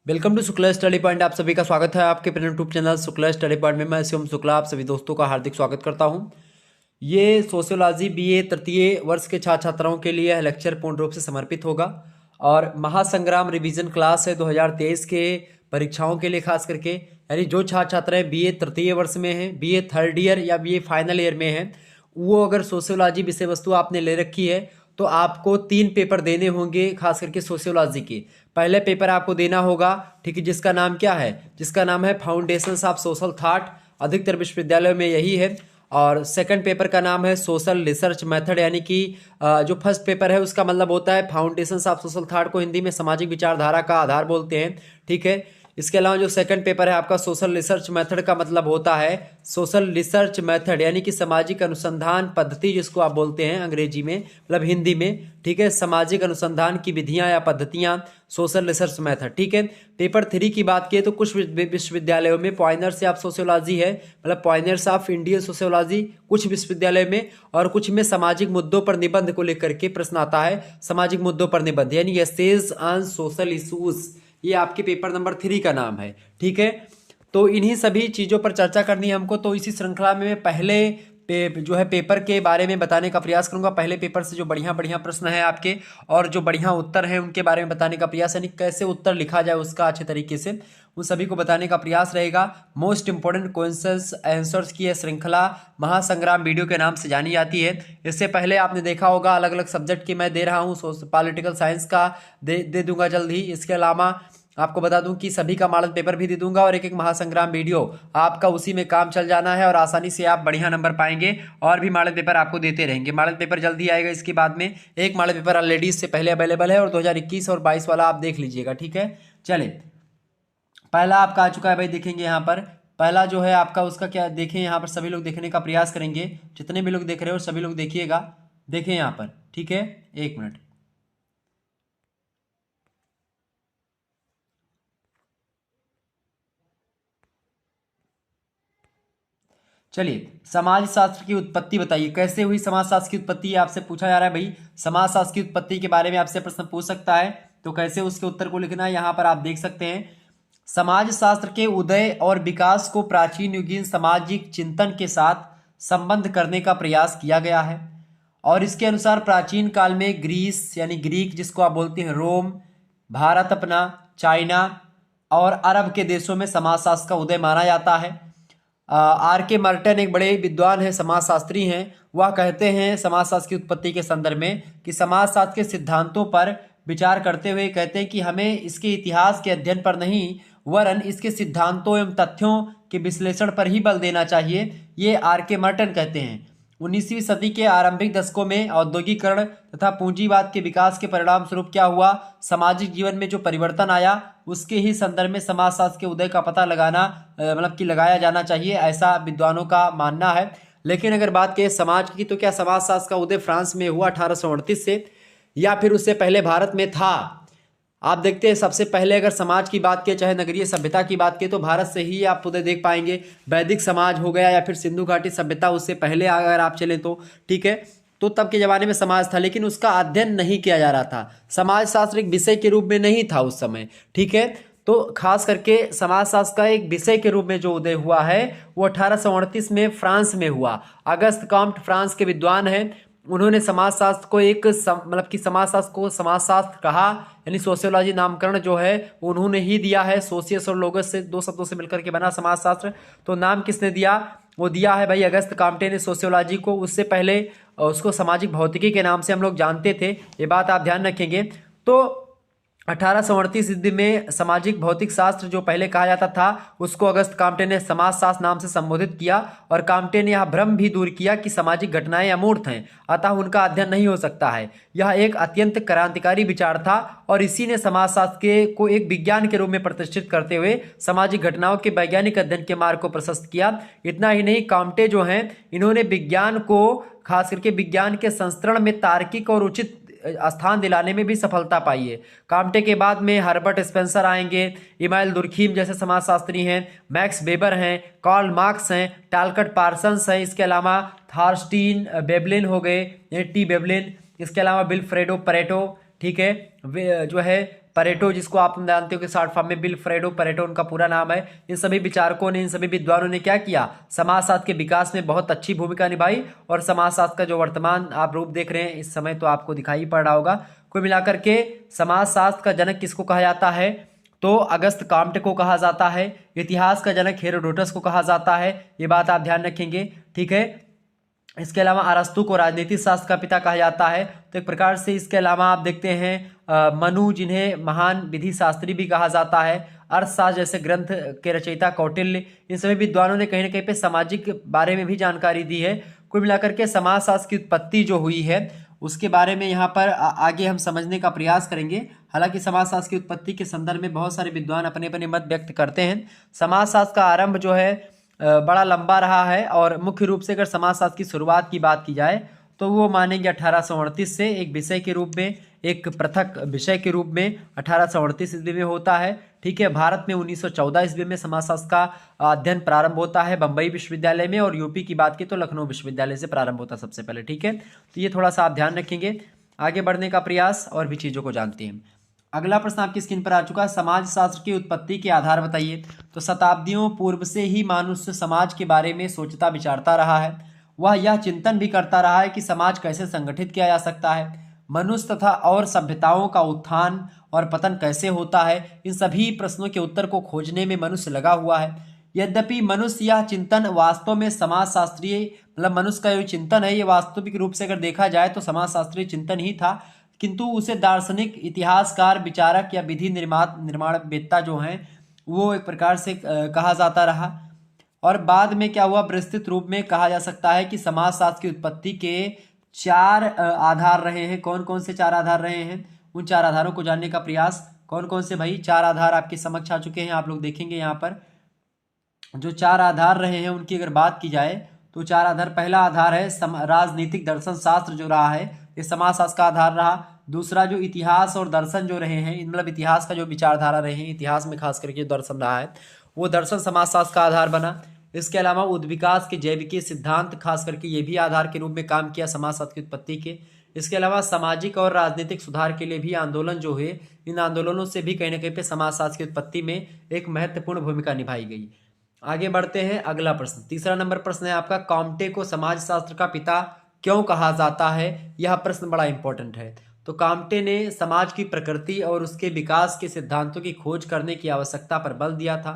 Welcome to Shukla study point. आप सभी का स्वागत है आपके अपने YouTube channel Shukla study point में। मैं शिवम शुक्ला आप सभी दोस्तों का हार्दिक स्वागत करता हूं। ये सोशियोलॉजी बीए तृतीय वर्ष के छात्र छात्राओं के लिए लेक्चर पूर्ण रूप से समर्पित होगा और महासंग्राम रिवीजन क्लास है 2023 के परीक्षाओं के लिए, खास करके यानी जो छात्र छात्राएं बीए तृतीय वर्ष में हैं, बीए थर्ड ईयर या बीए फाइनल ईयर में हैं, वो अगर सोशियोलॉजी विषय वस्तु आपने ले रखी है तो आपको 3 पेपर देने होंगे, खास करके सोशियोलॉजी के। पहले पेपर आपको देना होगा, ठीक है, जिसका नाम क्या है, जिसका नाम है फाउंडेशंस ऑफ सोशल थॉट। अधिकतर विश्वविद्यालयों में यही है। और सेकंड पेपर का नाम है सोशल रिसर्च मेथड, यानी कि जो फर्स्ट पेपर है उसका मतलब होता है फाउंडेशंस ऑफ सोशल थॉट, को हिंदी में सामाजिक विचारधारा का आधार बोलते हैं, ठीक है। इसके अलावा जो सेकंड पेपर है आपका सोशल रिसर्च मेथड, का मतलब होता है सोशल रिसर्च मेथड यानी कि सामाजिक अनुसंधान पद्धति, जिसको आप बोलते हैं अंग्रेजी में, मतलब हिंदी में, ठीक है, सामाजिक अनुसंधान की विधियां या पद्धतियां, सोशल रिसर्च मेथड, ठीक है। पेपर 3 की बात की तो कुछ विश्वविद्यालयों में पॉइनर्स ऑफ सोशियोलॉजी है, मतलब पॉइनर्स ऑफ इंडियन सोशियोलॉजी कुछ विश्वविद्यालय में, और कुछ में सामाजिक मुद्दों पर निबंध को लेकर के प्रश्न आता है। सामाजिक मुद्दों पर निबंध यानी एसेज ऑन सोशल इशूज, ये आपके पेपर नंबर 3 का नाम है, ठीक है। तो इन्हीं सभी चीज़ों पर चर्चा करनी है हमको। तो इसी श्रृंखला में मैं पहले जो है पेपर के बारे में बताने का प्रयास करूंगा। पहले पेपर से जो बढ़िया बढ़िया प्रश्न है आपके और जो बढ़िया उत्तर है उनके बारे में बताने का प्रयास, यानी कैसे उत्तर लिखा जाए उसका अच्छे तरीके से, उन सभी को बताने का प्रयास रहेगा। मोस्ट इंपोर्टेंट क्वेश्चंस आंसर्स की यह श्रृंखला महासंग्राम वीडियो के नाम से जानी जाती है। इससे पहले आपने देखा होगा अलग अलग सब्जेक्ट की मैं दे रहा हूँ, पॉलिटिकल साइंस का दे दूंगा जल्द ही। इसके अलावा आपको बता दूं कि सभी का मॉडल पेपर भी दे दूंगा और एक एक महासंग्राम वीडियो आपका उसी में काम चल जाना है और आसानी से आप बढ़िया नंबर पाएंगे। और भी मॉडल पेपर आपको देते रहेंगे। मॉडल पेपर जल्दी आएगा। इसके बाद में एक मॉडल पेपर ऑलरेडी इससे पहले अवेलेबल है और 2021 और 22 वाला आप देख लीजिएगा, ठीक है। चले, पहला आपका आ चुका है भाई, देखेंगे यहाँ पर पहला जो है आपका, उसका क्या देखें, यहाँ पर सभी लोग देखने का प्रयास करेंगे, जितने भी लोग देख रहे हो सभी लोग देखिएगा, देखें यहाँ पर, ठीक है। एक मिनट, चलिए, समाज शास्त्र की उत्पत्ति बताइए, कैसे हुई समाज शास्त्र की उत्पत्ति, आपसे पूछा जा रहा है भाई। समाज शास्त्र की उत्पत्ति के बारे में आपसे प्रश्न पूछ सकता है, तो कैसे उसके उत्तर को लिखना है यहाँ पर आप देख सकते हैं। समाज शास्त्र के उदय और विकास को प्राचीन युगीन सामाजिक चिंतन के साथ संबंध करने का प्रयास किया गया है और इसके अनुसार प्राचीन काल में ग्रीस यानी ग्रीक, जिसको आप बोलते हैं रोम, भारत अपना, चाइना और अरब के देशों में समाजशास्त्र का उदय माना जाता है। आर के मर्टन एक बड़े विद्वान हैं, समाजशास्त्री हैं। वह कहते हैं समाजशास्त्र की उत्पत्ति के संदर्भ में कि समाजशास्त्र के सिद्धांतों पर विचार करते हुए कहते हैं कि हमें इसके इतिहास के अध्ययन पर नहीं वरन इसके सिद्धांतों एवं तथ्यों के विश्लेषण पर ही बल देना चाहिए। ये आर के मर्टन कहते हैं। 19वीं सदी के आरंभिक दशकों में औद्योगिकरण तथा पूंजीवाद के विकास के परिणाम स्वरूप क्या हुआ, सामाजिक जीवन में जो परिवर्तन आया उसके ही संदर्भ में समाजशास्त्र के उदय का पता लगाना मतलब कि लगाया जाना चाहिए, ऐसा विद्वानों का मानना है। लेकिन अगर बात करें समाज की, तो क्या समाजशास्त्र का उदय फ्रांस में हुआ 1838 से, या फिर उससे पहले भारत में था? आप देखते हैं सबसे पहले अगर समाज की बात करें, चाहे नगरीय सभ्यता की बात करें, तो भारत से ही आप उदय देख पाएंगे। वैदिक समाज हो गया या फिर सिंधु घाटी सभ्यता, उससे पहले अगर आप चलें तो, ठीक है। तो तब के जमाने में समाज था, लेकिन उसका अध्ययन नहीं किया जा रहा था। समाज शास्त्र एक विषय के रूप में नहीं था उस समय, ठीक है। तो खास करके समाज शास्त्र का एक विषय के रूप में जो उदय हुआ है वो 1838 में फ्रांस में हुआ। अगस्त कॉम्ट फ्रांस के विद्वान हैं। उन्होंने समाजशास्त्र को एक मतलब कि समाजशास्त्र को समाजशास्त्र कहा, यानी सोशियोलॉजी नामकरण जो है उन्होंने ही दिया है। सोशियस और लोगस से दो शब्दों से मिलकर के बना समाजशास्त्र। तो नाम किसने दिया? वो दिया है भाई अगस्त कॉम्टे ने सोशियोलॉजी को। उससे पहले उसको सामाजिक भौतिकी के नाम से हम लोग जानते थे, ये बात आप ध्यान रखेंगे। तो 1838 ईस्वी में सामाजिक भौतिक शास्त्र जो पहले कहा जाता था उसको अगस्त कॉम्टे ने समाजशास्त्र नाम से संबोधित किया और कॉम्टे ने यह भ्रम भी दूर किया कि सामाजिक घटनाएं अमूर्त हैं, अतः उनका अध्ययन नहीं हो सकता है। यह एक अत्यंत क्रांतिकारी विचार था और इसी ने समाजशास्त्र के को एक विज्ञान के रूप में प्रतिष्ठित करते हुए सामाजिक घटनाओं के वैज्ञानिक अध्ययन के मार्ग को प्रशस्त किया। इतना ही नहीं, कॉम्टे जो हैं इन्होंने विज्ञान को, खास करके विज्ञान के संस्करण में तार्किक और उचित स्थान दिलाने में भी सफलता पाई है। कॉम्टे के बाद में हर्बर्ट स्पेंसर आएंगे, इमाइल दुर्खीम जैसे समाजशास्त्री हैं, मैक्स वेबर हैं, कार्ल मार्क्स हैं, टालकट पार्सन्स हैं, इसके अलावा थार्स्टीन वेबलिन हो गए, टी वेबलिन, इसके अलावा विल्फ्रेडो परेटो, ठीक है, जो है परेटो, जिसको आप जानते हो कि शॉर्ट फॉर्म में विल्फ्रेडो परेटो उनका पूरा नाम है। इन सभी विचारकों ने, इन सभी विद्वानों ने क्या किया, समाजशास्त्र के विकास में बहुत अच्छी भूमिका निभाई। और समाजशास्त्र का जो वर्तमान आप रूप देख रहे हैं इस समय, तो आपको दिखाई पड़ रहा होगा। कुल मिलाकर के समाजशास्त्र का जनक किसको कहा जाता है, तो अगस्त काम्टे को कहा जाता है। इतिहास का जनक हेरोडोटस को कहा जाता है, ये बात आप ध्यान रखेंगे, ठीक है। इसके अलावा अरस्तु को राजनीतिक शास्त्र का पिता कहा जाता है। तो एक प्रकार से इसके अलावा आप देखते हैं मनु, जिन्हें महान विधि शास्त्री भी कहा जाता है, अर्थशास्त्र जैसे ग्रंथ के रचयिता कौटिल्य, इन सभी विद्वानों ने कहीं ना कहीं पे सामाजिक बारे में भी जानकारी दी है। कुल मिलाकर के समाजशास्त्र की उत्पत्ति जो हुई है उसके बारे में यहाँ पर आगे हम समझने का प्रयास करेंगे। हालांकि समाजशास्त्र की उत्पत्ति के संदर्भ में बहुत सारे विद्वान अपने अपने मत व्यक्त करते हैं। समाजशास्त्र का आरंभ जो है बड़ा लंबा रहा है, और मुख्य रूप से अगर समाजशास्त्र की शुरुआत की बात की जाए तो वो मानेंगे 1838 से एक विषय के रूप में, एक पृथक विषय के रूप में 1838 ईस्वी में होता है, ठीक है। भारत में 1914 ईस्वी में समाजशास्त्र का अध्ययन प्रारंभ होता है बंबई विश्वविद्यालय में, और यूपी की बात की तो लखनऊ विश्वविद्यालय से प्रारंभ होता है सबसे पहले, ठीक है। तो ये थोड़ा सा आप ध्यान रखेंगे। आगे बढ़ने का प्रयास और भी चीज़ों को जानते हैं। अगला प्रश्न आपकी स्क्रीन पर आ चुका है, समाजशास्त्र की उत्पत्ति के आधार बताइए। तो शताब्दियों पूर्व से ही मनुष्य समाज के बारे में सोचता विचारता रहा है। वह यह चिंतन भी करता रहा है कि समाज कैसे संगठित किया जा सकता है, मनुष्य तथा और सभ्यताओं का उत्थान और पतन कैसे होता है। इन सभी प्रश्नों के उत्तर को खोजने में मनुष्य लगा हुआ है। यद्यपि मनुष्य यह चिंतन वास्तव में समाजशास्त्रीय, मतलब मनुष्य का जो चिंतन है ये वास्तविक रूप से अगर देखा जाए तो समाजशास्त्रीय चिंतन ही था, किंतु उसे दार्शनिक, इतिहासकार, विचारक या विधि निर्माणवेत्ता जो हैं वो एक प्रकार से कहा जाता रहा। और बाद में क्या हुआ, विस्तृत रूप में कहा जा सकता है कि समाजशास्त्र की उत्पत्ति के 4 आधार रहे हैं। कौन कौन से 4 आधार रहे हैं, उन 4 आधारों को जानने का प्रयास। कौन कौन से भाई 4 आधार आपके समक्ष आ चुके हैं, आप लोग देखेंगे यहाँ पर जो 4 आधार रहे हैं उनकी अगर बात की जाए तो 4 आधार, पहला आधार है राजनीतिक दर्शन शास्त्र जो रहा है, ये समाजशास्त्र का आधार रहा। दूसरा जो इतिहास और दर्शन जो रहे हैं, मतलब इतिहास का जो विचारधारा रहे हैं, इतिहास में खास करके दर्शन रहा है, वो दर्शन समाजशास्त्र का आधार बना। इसके अलावा उद्विकास के जैविकीय सिद्धांत खास करके ये भी आधार के रूप में काम किया समाजशास्त्र की उत्पत्ति के। इसके अलावा सामाजिक और राजनीतिक सुधार के लिए भी आंदोलन जो है, इन आंदोलनों से भी कहीं ना कहीं पे समाजशास्त्र की उत्पत्ति में एक महत्वपूर्ण भूमिका निभाई गई। आगे बढ़ते हैं, अगला प्रश्न, तीसरा नंबर प्रश्न है आपका, काम्टे को समाजशास्त्र का पिता क्यों कहा जाता है। यह प्रश्न बड़ा इंपॉर्टेंट है। तो काम्टे ने समाज की प्रकृति और उसके विकास के सिद्धांतों की खोज करने की आवश्यकता पर बल दिया था।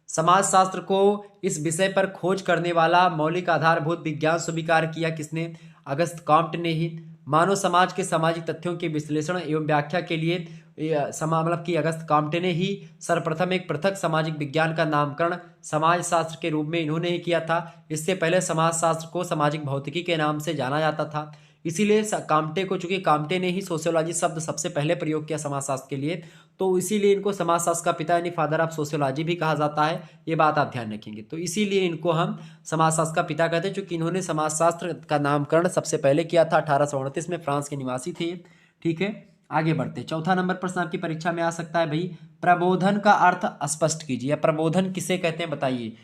समाजशास्त्र को इस विषय पर खोज करने वाला मौलिक आधारभूत विज्ञान स्वीकार किया किसने, अगस्त काम्टे ने ही। मानव समाज के सामाजिक तथ्यों के विश्लेषण एवं व्याख्या के लिए मतलब कि अगस्त काम्टे ने ही सर्वप्रथम एक पृथक सामाजिक विज्ञान का नामकरण समाजशास्त्र के रूप में इन्होंने ही किया था। इससे पहले समाजशास्त्र को सामाजिक भौतिकी के नाम से जाना जाता था। इसीलिए काम्टे को, चूंकि काम्टे ने ही सोशियोलॉजी शब्द सबसे पहले प्रयोग किया समाजशास्त्र के लिए, तो इसीलिए इनको समाजशास्त्र का पिता यानी फादर ऑफ सोशियोलॉजी भी कहा जाता है। ये बात आप ध्यान रखेंगे। तो इसीलिए इनको हम समाजशास्त्र का पिता कहते हैं, चूंकि इन्होंने समाजशास्त्र का नामकरण सबसे पहले किया था। 1829 में फ्रांस के निवासी थे, ठीक है। आगे बढ़ते, चौथा नंबर प्रश्न आपकी परीक्षा में आ सकता है भाई, प्रबोधन का अर्थ स्पष्ट कीजिए। प्रबोधन किसे कहते हैं बताइए।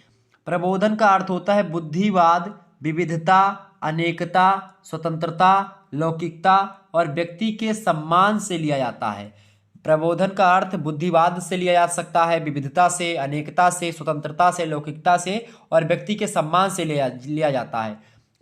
प्रबोधन का अर्थ होता है बुद्धिवाद, विविधता, अनेकता, स्वतंत्रता, लौकिकता और व्यक्ति के सम्मान से लिया जाता है। प्रबोधन का अर्थ बुद्धिवाद से लिया जा सकता है, विविधता से, अनेकता से, स्वतंत्रता से, लौकिकता से और व्यक्ति के सम्मान से लिया जाता है।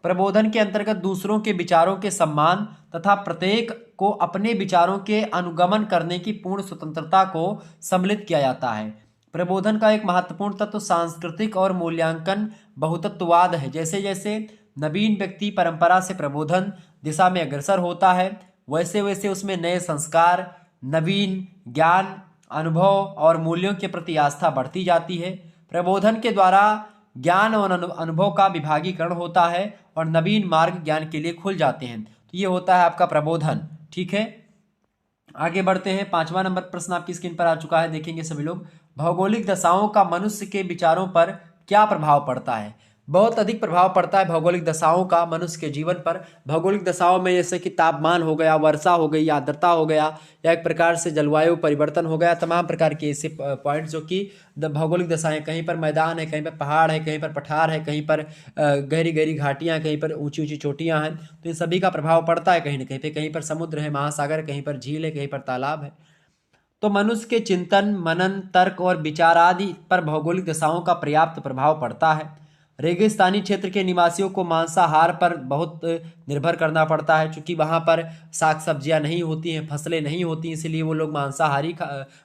प्रबोधन के अंतर्गत दूसरों के विचारों के सम्मान तथा प्रत्येक को अपने विचारों के अनुगमन करने की पूर्ण स्वतंत्रता को सम्मिलित किया जाता है। प्रबोधन का एक महत्वपूर्ण तत्व सांस्कृतिक और मूल्यांकन बहुतत्ववाद है। जैसे जैसे नवीन व्यक्ति परंपरा से प्रबोधन दिशा में अग्रसर होता है, वैसे वैसे उसमें नए संस्कार, नवीन ज्ञान, अनुभव और मूल्यों के प्रति आस्था बढ़ती जाती है। प्रबोधन के द्वारा ज्ञान और अनुभव का विभागीकरण होता है और नवीन मार्ग ज्ञान के लिए खुल जाते हैं। तो ये होता है आपका प्रबोधन, ठीक है। आगे बढ़ते हैं, पांचवा नंबर प्रश्न आपकी स्क्रीन पर आ चुका है, देखेंगे सभी लोग। भौगोलिक दशाओं का मनुष्य के विचारों पर क्या प्रभाव पड़ता है। बहुत अधिक प्रभाव पड़ता है भौगोलिक दशाओं का मनुष्य के जीवन पर। भौगोलिक दशाओं में जैसे कि तापमान हो गया, वर्षा हो गई, आर्द्रता हो गया, या एक प्रकार से जलवायु परिवर्तन हो गया, तमाम प्रकार के ऐसे पॉइंट्स जो कि भौगोलिक दशाएं, कहीं पर मैदान है, कहीं पर पहाड़ है, कहीं पर पठार है, कहीं पर गहरी गहरी घाटियां, कहीं पर ऊंची ऊंची चोटियां हैं, तो इन सभी का प्रभाव पड़ता है कहीं ना कहीं पे। कहीं पर समुद्र है, महासागर, कहीं पर झील है, कहीं पर तालाब है। तो मनुष्य के चिंतन, मनन, तर्क और विचार आदि पर भौगोलिक दशाओं का पर्याप्त प्रभाव पड़ता है। रेगिस्तानी क्षेत्र के निवासियों को मांसाहार पर बहुत निर्भर करना पड़ता है, क्योंकि वहाँ पर साग सब्जियाँ नहीं होती हैं, फसलें नहीं होती, इसलिए वो लोग मांसाहारी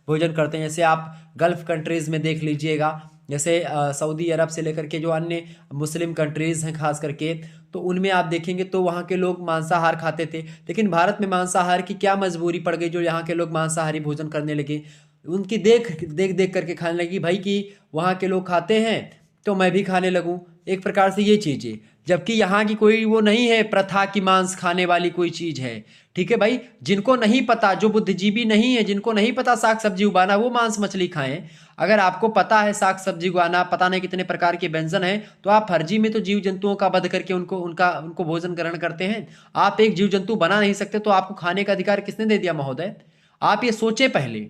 भोजन करते हैं। जैसे आप गल्फ़ कंट्रीज़ में देख लीजिएगा, जैसे सऊदी अरब से लेकर के जो अन्य मुस्लिम कंट्रीज़ हैं खास करके, तो उनमें आप देखेंगे तो वहाँ के लोग मांसाहार खाते थे। लेकिन भारत में मांसाहार की क्या मजबूरी पड़ गई जो यहाँ के लोग मांसाहारी भोजन करने लगे? उनकी देख देख देख करके खाने लगी भाई कि वहाँ के लोग खाते हैं तो मैं भी खाने लगूं। एक प्रकार से ये चीज़ है, जबकि यहाँ की कोई वो नहीं है प्रथा की मांस खाने वाली कोई चीज़ है। ठीक है भाई, जिनको नहीं पता, जो बुद्धिजीवी नहीं है, जिनको नहीं पता साग सब्जी उगाना, वो मांस मछली खाएं। अगर आपको पता है साग सब्जी उगाना, पता नहीं कितने प्रकार के व्यंजन हैं, तो आप फर्जी में तो जीव जंतुओं का वध करके उनको भोजन ग्रहण करते हैं। आप एक जीव जंतु बना नहीं सकते तो आपको खाने का अधिकार किसने दे दिया महोदय? आप ये सोचे पहले।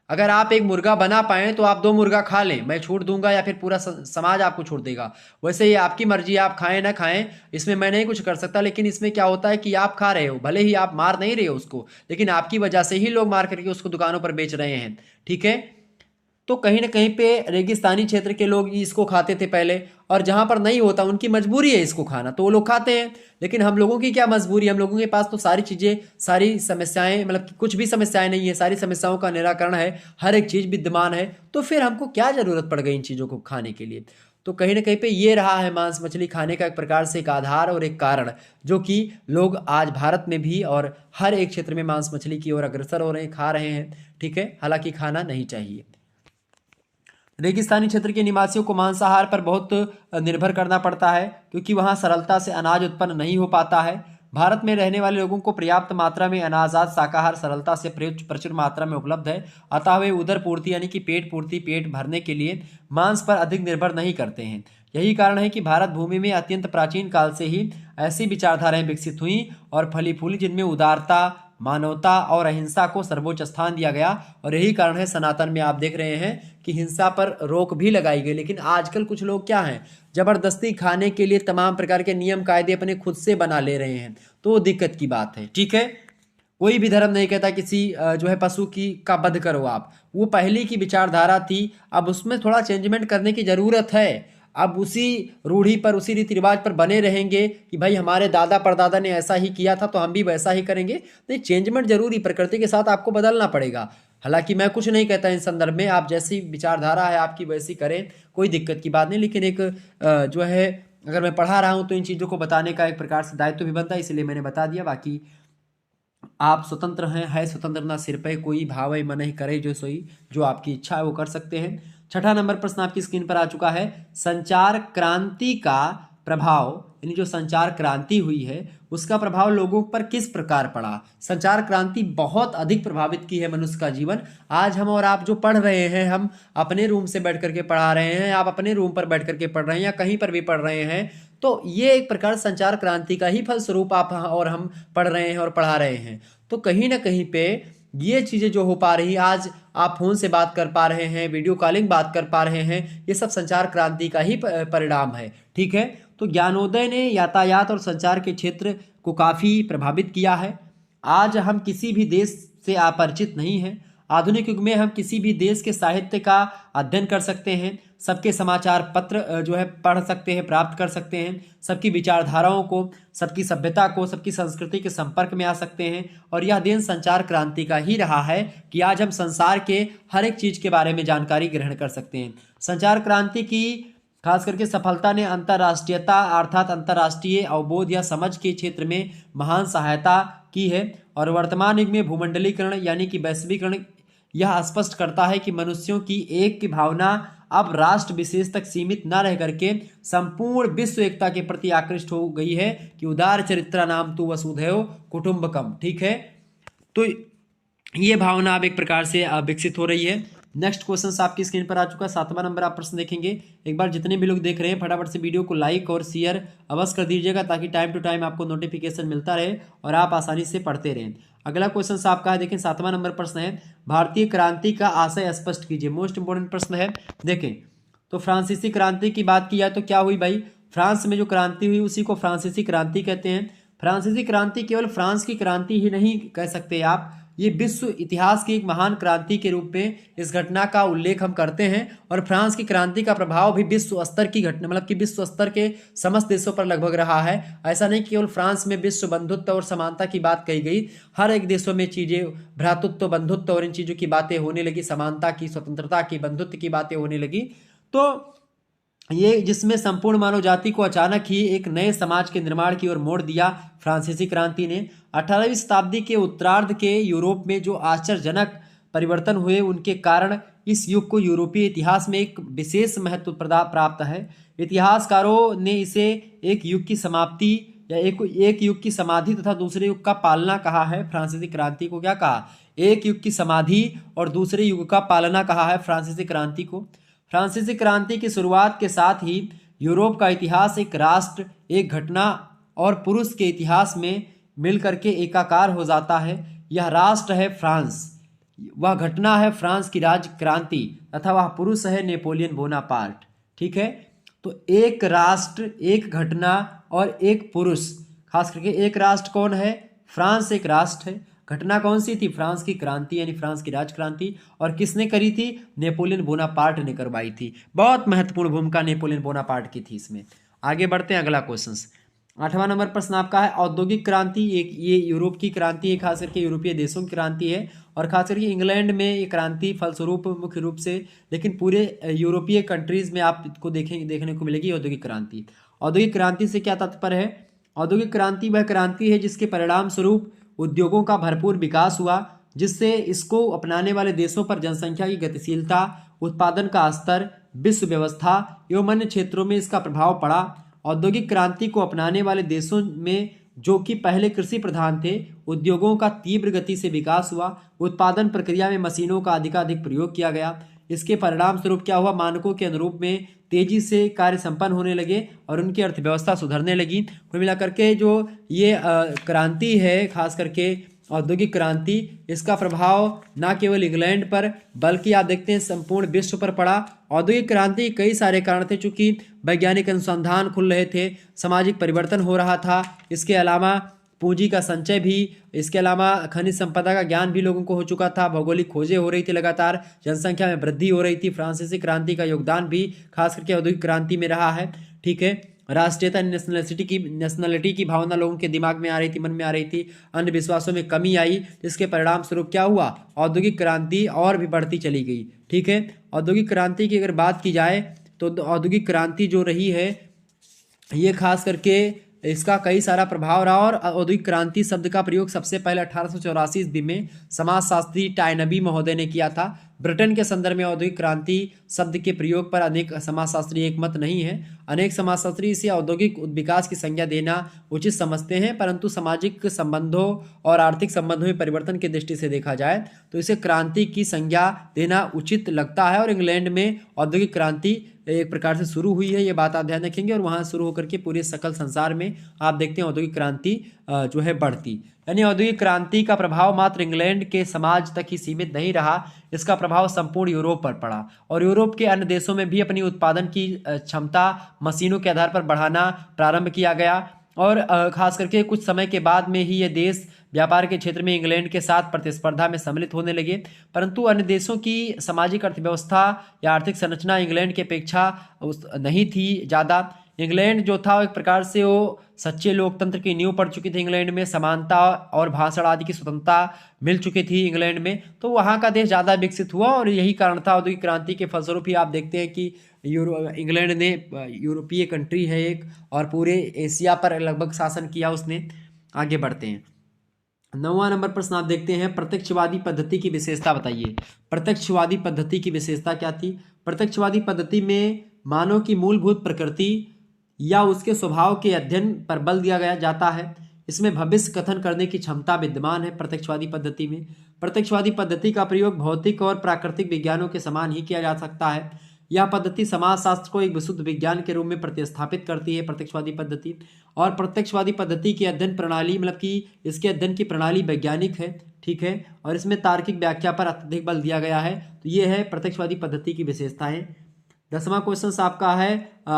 अगर आप एक मुर्गा बना पाए तो आप 2 मुर्गा खा लें, मैं छूट दूंगा, या फिर पूरा समाज आपको छूट देगा। वैसे ये आपकी मर्जी, आप खाएं ना खाएं, इसमें मैं नहीं कुछ कर सकता। लेकिन इसमें क्या होता है कि आप खा रहे हो, भले ही आप मार नहीं रहे हो उसको, लेकिन आपकी वजह से ही लोग मार करके उसको दुकानों पर बेच रहे हैं। ठीक है, तो कहीं ना कहीं पे रेगिस्तानी क्षेत्र के लोग इसको खाते थे पहले, और जहां पर नहीं होता उनकी मजबूरी है इसको खाना, तो वो लोग खाते हैं। लेकिन हम लोगों की क्या मजबूरी? हम लोगों के पास तो सारी चीज़ें, सारी समस्याएं, मतलब कि कुछ भी समस्याएं नहीं है, सारी समस्याओं का निराकरण है, हर एक चीज़ विद्यमान है, तो फिर हमको क्या ज़रूरत पड़ गई इन चीज़ों को खाने के लिए? तो कहीं ना कहीं पे ये रहा है मांस मछली खाने का एक प्रकार से एक आधार और एक कारण, जो कि लोग आज भारत में भी और हर एक क्षेत्र में मांस मछली की ओर अग्रसर हो रहे हैं, खा रहे हैं। ठीक है, हालांकि खाना नहीं चाहिए। रेगिस्तानी क्षेत्र के निवासियों को मांसाहार पर बहुत निर्भर करना पड़ता है, क्योंकि वहाँ सरलता से अनाज उत्पन्न नहीं हो पाता है। भारत में रहने वाले लोगों को पर्याप्त मात्रा में अनाजात शाकाहार सरलता से प्रचुर मात्रा में उपलब्ध है, अतः वे उदर पूर्ति यानी कि पेट पूर्ति, पेट भरने के लिए मांस पर अधिक निर्भर नहीं करते हैं। यही कारण है कि भारत भूमि में अत्यंत प्राचीन काल से ही ऐसी विचारधाराएं विकसित हुई और फली फूली, जिनमें उदारता, मानवता और अहिंसा को सर्वोच्च स्थान दिया गया। और यही कारण है सनातन में आप देख रहे हैं कि हिंसा पर रोक भी लगाई गई। लेकिन आजकल कुछ लोग क्या हैं, जबरदस्ती खाने के लिए तमाम प्रकार के नियम कायदे अपने खुद से बना ले रहे हैं, तो वो दिक्कत की बात है। ठीक है, कोई भी धर्म नहीं कहता किसी जो है पशु की का वध करो आप, वो पहले की विचारधारा थी, अब उसमें थोड़ा चेंजमेंट करने की ज़रूरत है। अब उसी रूढ़ी पर, उसी रीति रिवाज पर बने रहेंगे कि भाई हमारे दादा परदादा ने ऐसा ही किया था तो हम भी वैसा ही करेंगे, नहीं, चेंजमेंट जरूरी, प्रकृति के साथ आपको बदलना पड़ेगा। हालांकि मैं कुछ नहीं कहता इन संदर्भ में, आप जैसी विचारधारा है आपकी वैसी करें, कोई दिक्कत की बात नहीं। लेकिन एक जो है, अगर मैं पढ़ा रहा हूँ तो इन चीज़ों को बताने का एक प्रकार से दायित्व भी बनता है, इसलिए मैंने बता दिया। बाकी आप स्वतंत्र हैं, है स्वतंत्र ना सिर पे कोई भाव मन ही करे जो सोई, जो आपकी इच्छा है वो कर सकते हैं। छठा नंबर प्रश्न आपकी स्क्रीन पर आ चुका है, संचार क्रांति का प्रभाव, यानी जो संचार क्रांति हुई है उसका प्रभाव लोगों पर किस प्रकार पड़ा? संचार क्रांति बहुत अधिक प्रभावित की है मनुष्य का जीवन। आज हम और आप जो पढ़ रहे हैं, हम अपने रूम से बैठ करके पढ़ा रहे हैं, आप अपने रूम पर बैठ करके पढ़ रहे हैं, या कहीं पर भी पढ़ रहे हैं, तो ये एक प्रकार संचार क्रांति का ही फलस्वरूप आप और हम पढ़ रहे हैं और पढ़ा रहे हैं। तो कहीं ना कहीं पे ये चीज़ें जो हो पा रही, आज आप फोन से बात कर पा रहे हैं, वीडियो कॉलिंग बात कर पा रहे हैं, ये सब संचार क्रांति का ही परिणाम है। ठीक है, तो ज्ञानोदय ने यातायात और संचार के क्षेत्र को काफ़ी प्रभावित किया है। आज हम किसी भी देश से अपरिचित नहीं हैं। आधुनिक युग में हम किसी भी देश के साहित्य का अध्ययन कर सकते हैं, सबके समाचार पत्र जो है पढ़ सकते हैं, प्राप्त कर सकते हैं, सबकी विचारधाराओं को, सबकी सभ्यता को, सबकी संस्कृति के संपर्क में आ सकते हैं। और यह दिन संचार क्रांति का ही रहा है कि आज हम संसार के हर एक चीज़ के बारे में जानकारी ग्रहण कर सकते हैं। संचार क्रांति की खास करके सफलता ने अंतर्राष्ट्रीयता अर्थात अंतर्राष्ट्रीय अवबोध या समझ के क्षेत्र में महान सहायता की है। और वर्तमान युग में भूमंडलीकरण यानी कि वैश्वीकरण यह स्पष्ट करता है कि मनुष्यों की एक की भावना अब राष्ट्र विशेष तक सीमित न रह करके संपूर्ण विश्व एकता के प्रति आकृष्ट हो गई है कि उदार चरित्रा नाम तु वसुधैव कुटुंबकम। ठीक है, तो ये भावना अब एक प्रकार से विकसित हो रही है। नेक्स्ट क्वेश्चन आपकी स्क्रीन पर आ चुका है, 7वां नंबर आप प्रश्न देखेंगे। एक बार जितने भी लोग देख रहे हैं फटाफट से वीडियो को लाइक और शेयर अवश्य कर दीजिएगा, ताकि टाइम टू टाइम आपको नोटिफिकेशन मिलता रहे और आप आसानी से पढ़ते रहें। अगला क्वेश्चन आपका है, देखें 7वां नंबर प्रश्न है, भारतीय क्रांति का आशय स्पष्ट कीजिए। मोस्ट इंपोर्टेंट प्रश्न है। देखें तो फ्रांसीसी क्रांति की बात की जाए तो क्या हुई भाई, फ्रांस में जो क्रांति हुई उसी को फ्रांसीसी क्रांति कहते हैं। फ्रांसीसी क्रांति केवल फ्रांस की क्रांति ही नहीं कह सकते आप, ये विश्व इतिहास की एक महान क्रांति के रूप में इस घटना का उल्लेख हम करते हैं। और फ्रांस की क्रांति का प्रभाव भी विश्व स्तर की घटना, मतलब कि विश्व स्तर के समस्त देशों पर लगभग रहा है। ऐसा नहीं केवल फ्रांस में विश्व बंधुत्व और समानता की बात कही गई, हर एक देशों में चीजें भ्रातृत्व, बंधुत्व और इन चीजों की बातें होने लगी, समानता की, स्वतंत्रता की, बंधुत्व की बातें होने लगी। तो ये जिसमें संपूर्ण मानव जाति को अचानक ही एक नए समाज के निर्माण की ओर मोड़ दिया फ्रांसीसी क्रांति ने। 18वीं शताब्दी के उत्तरार्ध के यूरोप में जो आश्चर्यजनक परिवर्तन हुए, उनके कारण इस युग को यूरोपीय इतिहास में एक विशेष महत्व प्राप्त है। इतिहासकारों ने इसे एक युग की समाप्ति या एक युग की समाधि तथा दूसरे युग का पालना कहा है। फ्रांसीसी क्रांति को क्या कहा? एक युग की समाधि और दूसरे युग का पालना कहा है फ्रांसीसी क्रांति को। फ्रांसीसी क्रांति की शुरुआत के साथ ही यूरोप का इतिहास एक राष्ट्र, एक घटना और पुरुष के इतिहास में मिलकर के एकाकार हो जाता है। यह राष्ट्र है फ्रांस, वह घटना है फ्रांस की राज्य क्रांति तथा वह पुरुष है नेपोलियन बोनापार्ट। ठीक है, तो एक राष्ट्र, एक घटना और एक पुरुष। खास करके एक राष्ट्र कौन है? फ्रांस एक राष्ट्र है। घटना कौन सी थी? फ्रांस की क्रांति यानी फ्रांस की राज क्रांति। और किसने करी थी? नेपोलियन बोनापार्ट ने करवाई थी। बहुत महत्वपूर्ण भूमिका नेपोलियन बोनापार्ट की थी इसमें। आगे बढ़ते हैं, अगला क्वेश्चन। 8वां नंबर प्रश्न आपका है औद्योगिक क्रांति। एक ये यूरोप की क्रांति है, खास करके यूरोपीय देशों की क्रांति है और खास करके इंग्लैंड में ये क्रांति फलस्वरूप मुख्य रूप से, लेकिन पूरे यूरोपीय कंट्रीज में आपको देखने को मिलेगी औद्योगिक क्रांति। औद्योगिक क्रांति से क्या तात्पर्य है? औद्योगिक क्रांति वह क्रांति है जिसके परिणाम स्वरूप उद्योगों का भरपूर विकास हुआ, जिससे इसको अपनाने वाले देशों पर जनसंख्या की गतिशीलता, उत्पादन का स्तर, विश्व व्यवस्था एवं अन्य क्षेत्रों में इसका प्रभाव पड़ा। औद्योगिक क्रांति को अपनाने वाले देशों में जो कि पहले कृषि प्रधान थे, उद्योगों का तीव्र गति से विकास हुआ, उत्पादन प्रक्रिया में मशीनों का अधिकाधिक प्रयोग किया गया। इसके परिणाम स्वरूप क्या हुआ? मानकों के अनुरूप में तेजी से कार्य संपन्न होने लगे और उनकी अर्थव्यवस्था सुधरने लगी। कुल मिलाकर के जो ये क्रांति है, खास करके औद्योगिक क्रांति, इसका प्रभाव न केवल इंग्लैंड पर बल्कि आप देखते हैं संपूर्ण विश्व पर पड़ा। औद्योगिक क्रांति के कई सारे कारण थे, चूंकि वैज्ञानिक अनुसंधान खुल रहे थे, सामाजिक परिवर्तन हो रहा था, इसके अलावा पूंजी का संचय भी, इसके अलावा खनिज संपदा का ज्ञान भी लोगों को हो चुका था, भौगोलिक खोजें हो रही थी, लगातार जनसंख्या में वृद्धि हो रही थी। फ्रांसीसी क्रांति का योगदान भी खास करके औद्योगिक क्रांति में रहा है। ठीक है, राष्ट्रीयता, नेशनलिटी की भावना लोगों के दिमाग में आ रही थी, मन में आ रही थी। अन्य विश्वासों में कमी आई, जिसके परिणाम स्वरूप क्या हुआ? औद्योगिक क्रांति और भी बढ़ती चली गई। ठीक है, औद्योगिक क्रांति की अगर बात की जाए तो औद्योगिक क्रांति जो रही है, ये खास करके इसका कई सारा प्रभाव रहा। और औद्योगिक क्रांति शब्द का प्रयोग सबसे पहले 1884 ईस्वी में समाजशास्त्री टायनबी महोदय ने किया था। ब्रिटेन के संदर्भ में औद्योगिक क्रांति शब्द के प्रयोग पर अनेक समाजशास्त्री एक मत नहीं है। अनेक समाजशास्त्री इसे औद्योगिक विकास की संज्ञा देना उचित समझते हैं, परंतु सामाजिक संबंधों और आर्थिक संबंधों में परिवर्तन की दृष्टि से देखा जाए तो इसे क्रांति की संज्ञा देना उचित लगता है। और इंग्लैंड में औद्योगिक क्रांति एक प्रकार से शुरू हुई है, ये बात आप ध्यान रखेंगे। और वहाँ शुरू होकर के पूरे सकल संसार में आप देखते हैं औद्योगिक क्रांति जो है बढ़ती। यानी औद्योगिक क्रांति का प्रभाव मात्र इंग्लैंड के समाज तक ही सीमित नहीं रहा, इसका प्रभाव संपूर्ण यूरोप पर पड़ा और यूरोप के अन्य देशों में भी अपनी उत्पादन की क्षमता मशीनों के आधार पर बढ़ाना प्रारंभ किया गया। और खास करके कुछ समय के बाद में ही ये देश व्यापार के क्षेत्र में इंग्लैंड के साथ प्रतिस्पर्धा में सम्मिलित होने लगे, परंतु अन्य देशों की सामाजिक अर्थव्यवस्था या आर्थिक संरचना इंग्लैंड की अपेक्षा नहीं थी ज़्यादा। इंग्लैंड जो था एक प्रकार से वो सच्चे लोकतंत्र की नींव पड़ चुकी थी। इंग्लैंड में समानता और भाषण आदि की स्वतंत्रता मिल चुकी थी इंग्लैंड में, तो वहाँ का देश ज़्यादा विकसित हुआ और यही कारण था औद्योगिक क्रांति के फलस्वरूप ही आप देखते हैं कि इंग्लैंड ने यूरोपीय कंट्री है एक और पूरे एशिया पर लगभग शासन किया उसने। आगे बढ़ते हैं, 9वां नंबर प्रश्न आप देखते हैं प्रत्यक्षवादी पद्धति की विशेषता बताइए। प्रत्यक्षवादी पद्धति की विशेषता क्या थी? प्रत्यक्षवादी पद्धति में मानव की मूलभूत प्रकृति या उसके स्वभाव के अध्ययन पर बल दिया गया जाता है। इसमें भविष्य कथन करने की क्षमता विद्यमान है प्रत्यक्षवादी पद्धति में। प्रत्यक्षवादी पद्धति का प्रयोग भौतिक और प्राकृतिक विज्ञानों के समान ही किया जा सकता है। यह पद्धति समाजशास्त्र को एक विशुद्ध विज्ञान के रूप में प्रतिस्थापित करती है प्रत्यक्षवादी पद्धति। और प्रत्यक्षवादी पद्धति की अध्ययन प्रणाली, मतलब कि इसके अध्ययन की प्रणाली वैज्ञानिक है, ठीक है, और इसमें तार्किक व्याख्या पर अत्यधिक बल दिया गया है। तो ये है प्रत्यक्षवादी पद्धति की विशेषताएं। 10वां क्वेश्चन आपका है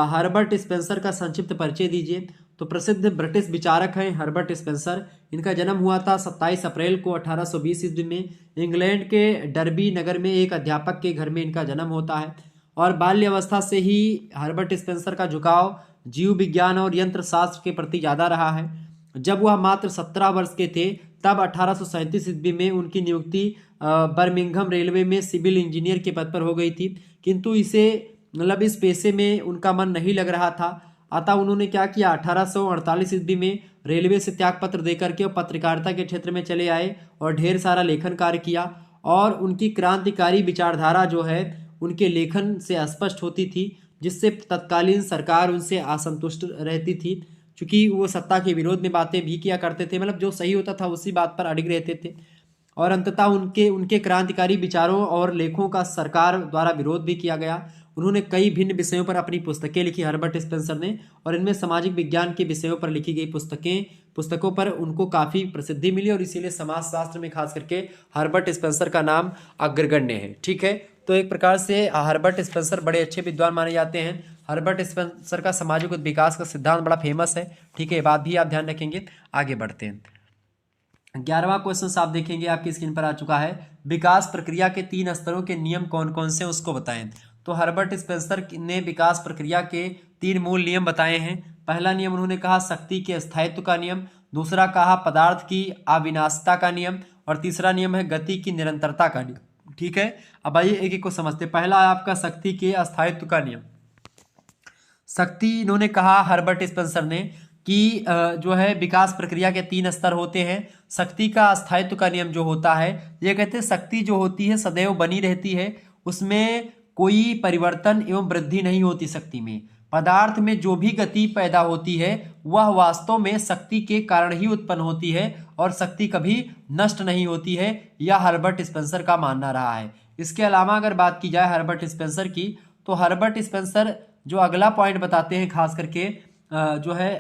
हर्बर्ट स्पेंसर का संक्षिप्त परिचय दीजिए। तो प्रसिद्ध ब्रिटिश विचारक हैं हर्बर्ट स्पेंसर। इनका जन्म हुआ था 27 अप्रैल को 1820 ईस्वी में। इंग्लैंड के डर्बी नगर में एक अध्यापक के घर में इनका जन्म होता है और बाल्य अवस्था से ही हर्बर्ट स्पेंसर का झुकाव जीव विज्ञान और यंत्र शास्त्र के प्रति ज़्यादा रहा है। जब वह मात्र 17 वर्ष के थे तब 1837 ईस्वी में उनकी नियुक्ति बर्मिंघम रेलवे में सिविल इंजीनियर के पद पर हो गई थी, किंतु इस पेशे में उनका मन नहीं लग रहा था। अतः उन्होंने क्या किया, 1848 ईस्वी में रेलवे से त्यागपत्र देकर के पत्रकारिता के क्षेत्र में चले आए और ढेर सारा लेखन कार्य किया। और उनकी क्रांतिकारी विचारधारा जो है उनके लेखन से स्पष्ट होती थी, जिससे तत्कालीन सरकार उनसे असंतुष्ट रहती थी, क्योंकि वो सत्ता के विरोध में बातें भी किया करते थे, मतलब जो सही होता था उसी बात पर अड़िग रहते थे। और अंततः उनके क्रांतिकारी विचारों और लेखों का सरकार द्वारा विरोध भी किया गया। उन्होंने कई भिन्न विषयों पर अपनी पुस्तकें लिखी हर्बर्ट स्पेंसर ने, और इनमें सामाजिक विज्ञान के विषयों पर लिखी गई पुस्तकों पर उनको काफ़ी प्रसिद्धि मिली और इसीलिए समाजशास्त्र में खास करके हर्बर्ट स्पेंसर का नाम अग्रगण्य है। ठीक है, तो एक प्रकार से हर्बर्ट स्पेंसर बड़े अच्छे विद्वान माने जाते हैं। हर्बर्ट स्पेंसर का सामाजिक विकास का सिद्धांत बड़ा फेमस है। ठीक है, ये बात भी आप ध्यान रखेंगे। आगे बढ़ते हैं। 11वां क्वेश्चन आप देखेंगे, आपकी स्क्रीन पर आ चुका है। विकास प्रक्रिया के 3 स्तरों के नियम कौन कौन से उसको बताएं। तो हर्बर्ट स्पेंसर ने विकास प्रक्रिया के 3 मूल नियम बताए हैं। पहला नियम उन्होंने कहा शक्ति के स्थायित्व का नियम, दूसरा कहा पदार्थ की अविनाशिता का नियम, और तीसरा नियम है गति की निरंतरता का नियम। ठीक है, अब आइए एक एक को समझते। पहला है आपका शक्ति के स्थायित्व का नियम। शक्ति इन्होंने कहा हर्बर्ट स्पेंसर ने कि जो है विकास प्रक्रिया के 3 स्तर होते हैं। शक्ति का स्थायित्व का नियम जो होता है, ये कहते हैं शक्ति जो होती है सदैव बनी रहती है, उसमें कोई परिवर्तन एवं वृद्धि नहीं होती शक्ति में। पदार्थ में जो भी गति पैदा होती है वह वास्तव में शक्ति के कारण ही उत्पन्न होती है और शक्ति कभी नष्ट नहीं होती है, यह हर्बर्ट स्पेंसर का मानना रहा है। इसके अलावा अगर बात की जाए हर्बर्ट स्पेंसर की, तो हर्बर्ट स्पेंसर जो अगला पॉइंट बताते हैं खास करके जो है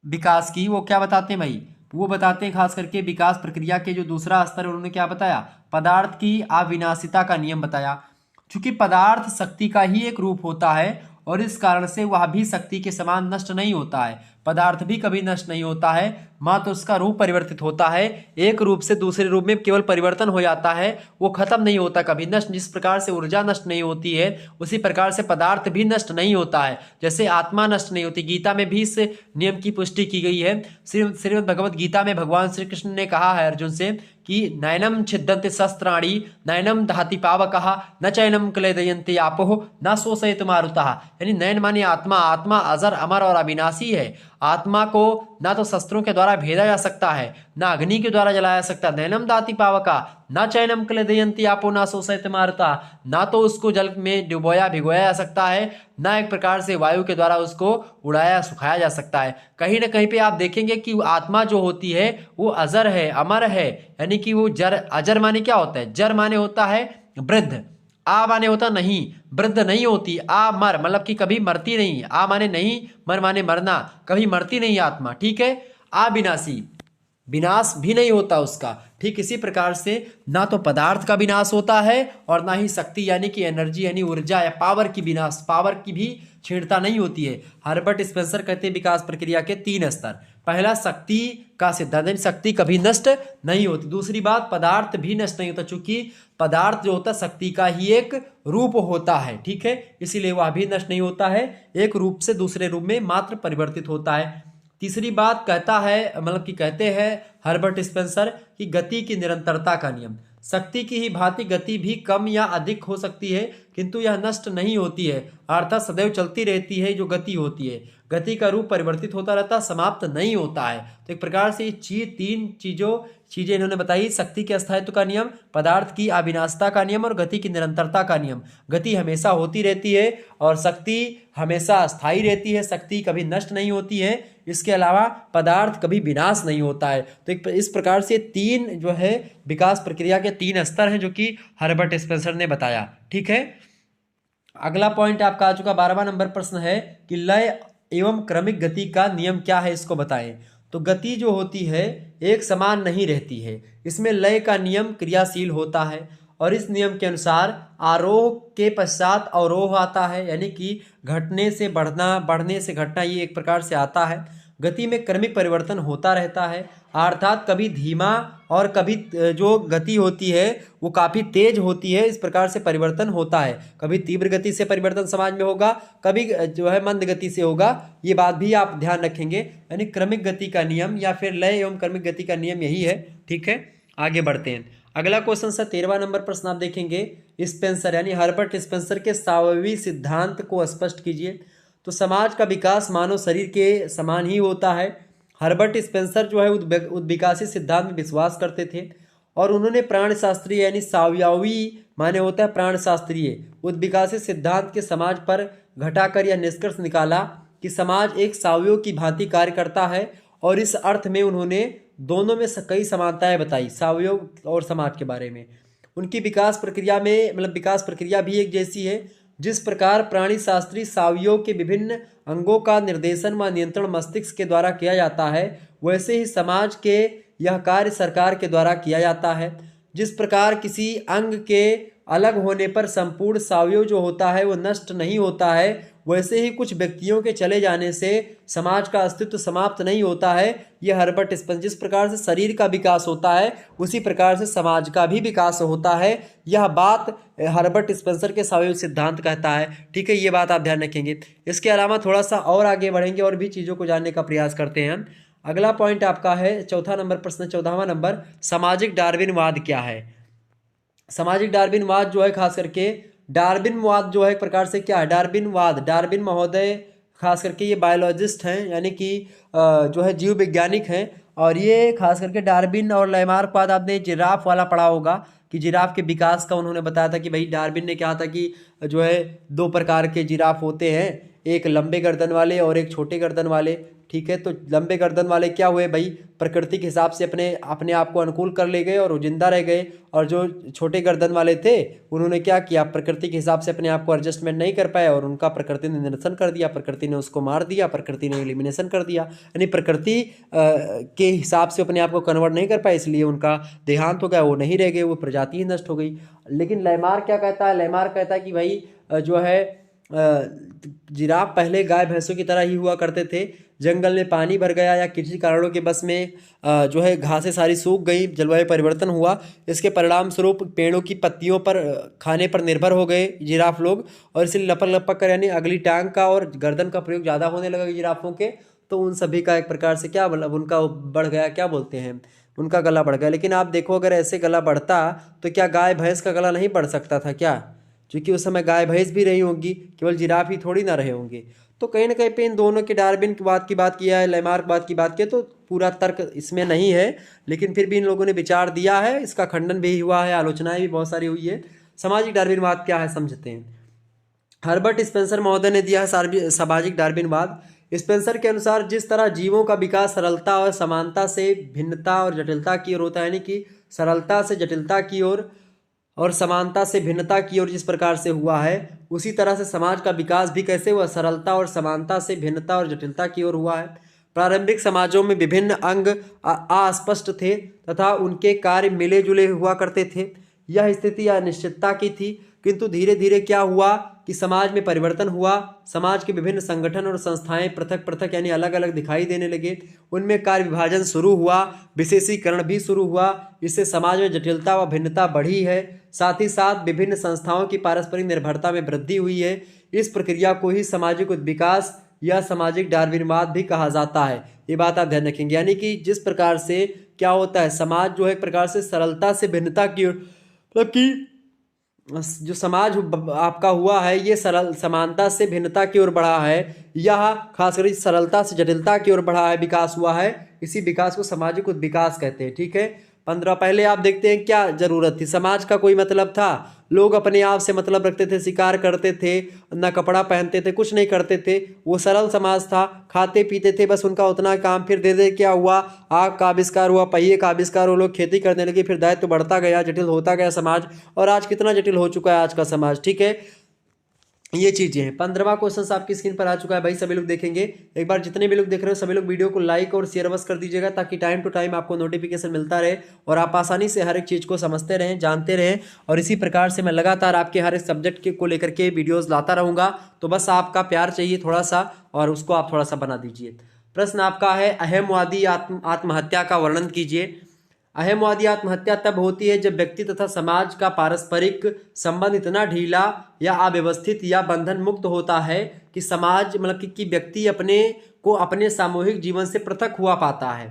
विकास की, वो क्या बताते हैं भाई, वो बताते हैं खास करके विकास प्रक्रिया के जो दूसरा स्तर उन्होंने क्या बताया, पदार्थ की अविनाशिता का नियम बताया। क्योंकि पदार्थ शक्ति का ही एक रूप होता है और इस कारण से वह भी शक्ति के समान नष्ट नहीं होता है। पदार्थ भी कभी नष्ट नहीं होता है, मात्र उसका रूप परिवर्तित होता है, एक रूप से दूसरे रूप में केवल परिवर्तन हो जाता है, वो खत्म नहीं होता कभी नष्ट। जिस प्रकार से ऊर्जा नष्ट नहीं होती है उसी प्रकार से पदार्थ भी नष्ट नहीं होता है, जैसे आत्मा नष्ट नहीं होती। गीता में भी इस नियम की पुष्टि की गई है। श्रीमद् भगवद गीता में भगवान श्री कृष्ण ने कहा है अर्जुन से कि नैनम छिद्यन्ते शस्त्राणि नैनम दहति पावकः न चैनम क्लेदयन्ते आपोः न शोषयति मारुतः। यानी नैन माने आत्मा, आत्मा अजर अमर और अविनाशी है। आत्मा को ना तो शस्त्रों के द्वारा भेदा जा सकता है, ना अग्नि के द्वारा जलाया जा सकता। नैनम दाति पावका न चैनम क्लेदयन्ति आपो न शोषयति मारुतः, ना तो उसको जल में डुबोया भिगोया जा सकता है, ना एक प्रकार से वायु के द्वारा उसको उड़ाया सुखाया जा सकता है। कहीं ना कहीं पे आप देखेंगे कि आत्मा जो होती है वो अजर है, अमर है, यानी कि वो जर, अजर माने क्या होता है, जर माने होता है वृद्ध, आ माने होता नहीं, वृद्ध नहीं होती, आ मर मतलब कि कभी मरती नहीं, आ माने नहीं, मर माने मरना, कभी मरती नहीं आत्मा। ठीक है, अविनाशी, विनाश भी नहीं होता उसका। ठीक इसी प्रकार से ना तो पदार्थ का विनाश होता है और ना ही शक्ति यानी कि एनर्जी यानी ऊर्जा या पावर की विनाश, पावर की भी छेड़ता नहीं होती है। हर्बर्ट स्पेंसर कहते हैं विकास प्रक्रिया के 3 स्तर। पहला शक्ति का सिद्धांत, शक्ति कभी नष्ट नहीं होती। दूसरी बात पदार्थ भी नष्ट नहीं होता, चूंकि पदार्थ जो होता है शक्ति का ही एक रूप होता है। ठीक है, इसीलिए वह भी नष्ट नहीं होता है, एक रूप से दूसरे रूप में मात्र परिवर्तित होता है। तीसरी बात कहता है मतलब कि कहते हैं हर्बर्ट स्पेंसर कि गति की निरंतरता का नियम। शक्ति की ही भांति गति भी कम या अधिक हो सकती है किंतु यह नष्ट नहीं होती है, अर्थात सदैव चलती रहती है। जो गति होती है, गति का रूप परिवर्तित होता रहता, समाप्त नहीं होता है। तो एक प्रकार से 3 चीजें इन्होंने बताई, शक्ति के स्थायित्व का नियम, पदार्थ की अविनाशिता का नियम और गति की निरंतरता का नियम। गति हमेशा होती रहती है और शक्ति हमेशा स्थायी रहती है, शक्ति कभी नष्ट नहीं होती है। इसके अलावा पदार्थ कभी विनाश नहीं होता है। तो इस प्रकार से 3 जो है विकास प्रक्रिया के 3 स्तर हैं जो कि हर्बर्ट स्पेंसर ने बताया। ठीक है, अगला पॉइंट आपका आ चुका 12वां नंबर प्रश्न है कि लय एवं क्रमिक गति का नियम क्या है, इसको बताएं। तो गति जो होती है एक समान नहीं रहती है, इसमें लय का नियम क्रियाशील होता है और इस नियम के अनुसार आरोह के पश्चात अवरोह आता है, यानी कि घटने से बढ़ना, बढ़ने से घटना, ये एक प्रकार से आता है। गति में क्रमिक परिवर्तन होता रहता है, अर्थात कभी धीमा और कभी जो गति होती है वो काफ़ी तेज होती है, इस प्रकार से परिवर्तन होता है। कभी तीव्र गति से परिवर्तन समाज में होगा, कभी जो है मंद गति से होगा, ये बात भी आप ध्यान रखेंगे। यानी क्रमिक गति का नियम या फिर लय एवं क्रमिक गति का नियम यही है। ठीक है, आगे बढ़ते हैं। अगला क्वेश्चन सर 13वां नंबर प्रश्न आप देखेंगे, स्पेंसर यानी हर्बर्ट स्पेंसर के सावयवी सिद्धांत को स्पष्ट कीजिए। तो समाज का विकास मानव शरीर के समान ही होता है। हर्बर्ट स्पेंसर जो है उद्विकासी सिद्धांत में विश्वास करते थे और उन्होंने प्राणशास्त्रीय यानी सावयवी माने होता है प्राणशास्त्रीय उद्विकासी सिद्धांत के समाज पर घटाकर यह निष्कर्ष निकाला कि समाज एक सावयव की भांति कार्य करता है, और इस अर्थ में उन्होंने दोनों में कई समानताएं बताई सावयव और समाज के बारे में। उनकी विकास प्रक्रिया में मतलब विकास प्रक्रिया भी एक जैसी है। जिस प्रकार प्राणी शास्त्री सावयव के विभिन्न अंगों का निर्देशन व नियंत्रण मस्तिष्क के द्वारा किया जाता है, वैसे ही समाज के यह कार्य सरकार के द्वारा किया जाता है। जिस प्रकार किसी अंग के अलग होने पर संपूर्ण सावयव जो होता है वो नष्ट नहीं होता है, वैसे ही कुछ व्यक्तियों के चले जाने से समाज का अस्तित्व समाप्त नहीं होता है। यह हर्बर्ट स्पेंसर, जिस प्रकार से शरीर का विकास होता है उसी प्रकार से समाज का भी विकास होता है, यह बात हर्बर्ट स्पेंसर के सावयव सिद्धांत कहता है। ठीक है, ये बात आप ध्यान रखेंगे। इसके अलावा थोड़ा सा और आगे बढ़ेंगे और भी चीज़ों को जानने का प्रयास करते हैं हम। अगला पॉइंट आपका है चौथा नंबर प्रश्न, 14वां नंबर, सामाजिक डार्विनवाद क्या है। सामाजिक डार्विनवाद जो है खास करके डार्विनवाद जो है एक प्रकार से क्या है, डार्विन महोदय खास करके ये बायोलॉजिस्ट हैं, यानी कि जो है जीव वैज्ञानिक हैं, और ये खास करके डार्विन और लैमार्कवाद आपने जिराफ वाला पढ़ा होगा कि जिराफ के विकास का उन्होंने बताया था कि भाई डार्विन ने कहा था कि जो है दो प्रकार के जिराफ होते हैं, एक लंबे गर्दन वाले और एक छोटे गर्दन वाले। ठीक है, तो लंबे गर्दन वाले क्या हुए भाई, प्रकृति के हिसाब से अपने आप को अनुकूल कर ले गए और वो जिंदा रह गए, और जो छोटे गर्दन वाले थे उन्होंने क्या किया, प्रकृति के हिसाब से अपने आप को एडजस्टमेंट नहीं कर पाए और उनका प्रकृति ने निरसन कर दिया, प्रकृति ने उसको मार दिया, प्रकृति ने एलिमिनेशन कर दिया, यानी प्रकृति के हिसाब से अपने आप को कन्वर्ट नहीं कर पाए, इसलिए उनका देहांत हो गया, वो नहीं रह गए, वो प्रजाति ही नष्ट हो गई। लेकिन लैमार क्या कहता है, लैमार कहता है कि भाई जो है जिराफ पहले गाय भैंसों की तरह ही हुआ करते थे, जंगल में पानी भर गया या किसी कारणों के बस में जो है घासें सारी सूख गई, जलवायु परिवर्तन हुआ, इसके परिणाम स्वरूप पेड़ों की पत्तियों पर खाने पर निर्भर हो गए जिराफ लोग, और इसलिए लपक लपक कर यानी अगली टांग का और गर्दन का प्रयोग ज़्यादा होने लगा जिराफों के, तो उन सभी का एक प्रकार से क्या मतलब उनका बढ़ गया, क्या बोलते हैं, उनका गला बढ़ गया। लेकिन आप देखो अगर ऐसे गला बढ़ता तो क्या गाय भैंस का गला नहीं बढ़ सकता था क्या, क्योंकि उस समय गाय भैंस भी रही होंगी, केवल जिराफ ही थोड़ी ना रहे होंगे। तो कहीं ना कहीं पे इन दोनों के डार्विन की बात किया है, लैमार्कवाद की बात की है, तो पूरा तर्क इसमें नहीं है, लेकिन फिर भी इन लोगों ने विचार दिया है, इसका खंडन भी हुआ है, आलोचनाएं भी बहुत सारी हुई है। सामाजिक डार्विनवाद क्या है समझते हैं। हर्बर्ट स्पेंसर महोदय ने दिया है सामाजिक डार्विनवाद। स्पेंसर के अनुसार जिस तरह जीवों का विकास सरलता और समानता से भिन्नता और जटिलता की ओर होता है, यानी कि सरलता से जटिलता की ओर और समानता से भिन्नता की ओर जिस प्रकार से हुआ है, उसी तरह से समाज का विकास भी कैसे हुआ, सरलता और समानता से भिन्नता और जटिलता की ओर हुआ है। प्रारंभिक समाजों में विभिन्न अंग अस्पष्ट थे तथा उनके कार्य मिले जुले हुआ करते थे। यह स्थिति अनिश्चितता की थी, किंतु धीरे धीरे क्या हुआ कि समाज में परिवर्तन हुआ, समाज के विभिन्न संगठन और संस्थाएं पृथक पृथक यानी अलग अलग दिखाई देने लगे, उनमें कार्य विभाजन शुरू हुआ, विशेषीकरण भी शुरू हुआ, इससे समाज में जटिलता व भिन्नता बढ़ी है। साथ ही साथ विभिन्न संस्थाओं की पारस्परिक निर्भरता में वृद्धि हुई है। इस प्रक्रिया को ही सामाजिक विकास या सामाजिक डार्विनवाद भी कहा जाता है। ये बात आप ध्यान रखेंगे, यानी कि जिस प्रकार से क्या होता है, समाज जो है एक प्रकार से सरलता से भिन्नता की मतलब कि जो समाज आपका हुआ है ये सरल समानता से भिन्नता की ओर बढ़ा है, यह खासकर सरलता से जटिलता की ओर बढ़ा है, विकास हुआ है, इसी विकास को सामाजिक विकास कहते हैं। ठीक है, 15 पहले आप देखते हैं क्या जरूरत थी, समाज का कोई मतलब था, लोग अपने आप से मतलब रखते थे, शिकार करते थे, ना कपड़ा पहनते थे, कुछ नहीं करते थे, वो सरल समाज था, खाते पीते थे, बस उनका उतना काम। फिर धीरे धीरे क्या हुआ, आग का आविष्कार हुआ, पहिए का आविष्कार, वो लोग खेती करने लगे, फिर दायित्व बढ़ता गया, जटिल होता गया समाज, और आज कितना जटिल हो चुका है आज का समाज। ठीक है, ये चीजें हैं। 15वां क्वेश्चन आपकी स्क्रीन पर आ चुका है भाई, सभी लोग देखेंगे। एक बार जितने भी लोग देख रहे हो सभी लोग वीडियो को लाइक और शेयर अवश्य कर दीजिएगा, ताकि टाइम टू टाइम आपको नोटिफिकेशन मिलता रहे और आप आसानी से हर एक चीज को समझते रहें, जानते रहें। और इसी प्रकार से मैं लगातार आपके हर एक सब्जेक्ट के को लेकर के वीडियोज लाता रहूंगा। तो बस आपका प्यार चाहिए थोड़ा सा, और उसको आप थोड़ा सा बना दीजिए। प्रश्न आपका है, अहमवादी आत्महत्या का वर्णन कीजिए। अहमवादी आत्महत्या तब होती है जब व्यक्ति तथा समाज का पारस्परिक संबंध इतना ढीला या अव्यवस्थित या बंधन मुक्त होता है कि समाज मतलब कि व्यक्ति अपने को अपने सामूहिक जीवन से पृथक हुआ पाता है।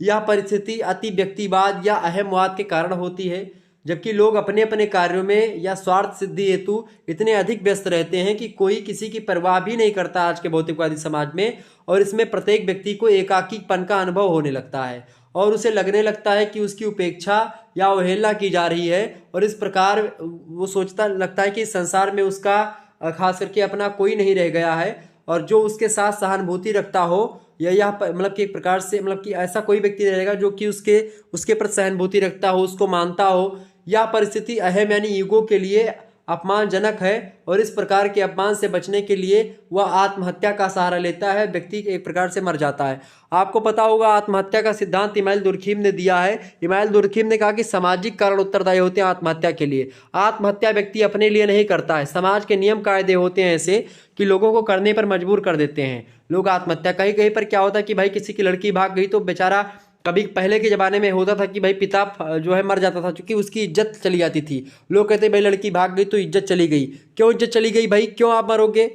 यह परिस्थिति अति व्यक्तिवाद या अहमवाद के कारण होती है, जबकि लोग अपने अपने कार्यों में या स्वार्थ सिद्धि हेतु इतने अधिक व्यस्त रहते हैं कि कोई किसी की परवाह भी नहीं करता आज के भौतिकवादी समाज में। और इसमें प्रत्येक व्यक्ति को एकाकीपन का अनुभव होने लगता है और उसे लगने लगता है कि उसकी उपेक्षा या अवहेलना की जा रही है। और इस प्रकार वो सोचता लगता है कि इस संसार में उसका खास करके अपना कोई नहीं रह गया है, और जो उसके साथ सहानुभूति रखता हो या यह मतलब कि एक प्रकार से मतलब कि ऐसा कोई व्यक्ति रहेगा जो कि उसके प्रति सहानुभूति रखता हो, उसको मानता हो। यह परिस्थिति अहम यानी ईगो के लिए अपमानजनक है, और इस प्रकार के अपमान से बचने के लिए वह आत्महत्या का सहारा लेता है, व्यक्ति एक प्रकार से मर जाता है। आपको पता होगा आत्महत्या का सिद्धांत इमाइल दुर्खीम ने दिया है। इमाइल दुर्खीम ने कहा कि सामाजिक कारण उत्तरदायी होते हैं आत्महत्या के लिए। आत्महत्या व्यक्ति अपने लिए नहीं करता है, समाज के नियम कायदे होते हैं ऐसे कि लोगों को करने पर मजबूर कर देते हैं लोग आत्महत्या। कहीं कहीं पर क्या होता है कि भाई किसी की लड़की भाग गई तो बेचारा, कभी पहले के ज़माने में होता था कि भाई पिता जो है मर जाता था, क्योंकि उसकी इज्जत चली जाती थी। लोग कहते भाई लड़की भाग गई तो इज्जत चली गई। क्यों इज्जत चली गई भाई? क्यों आप मरोगे?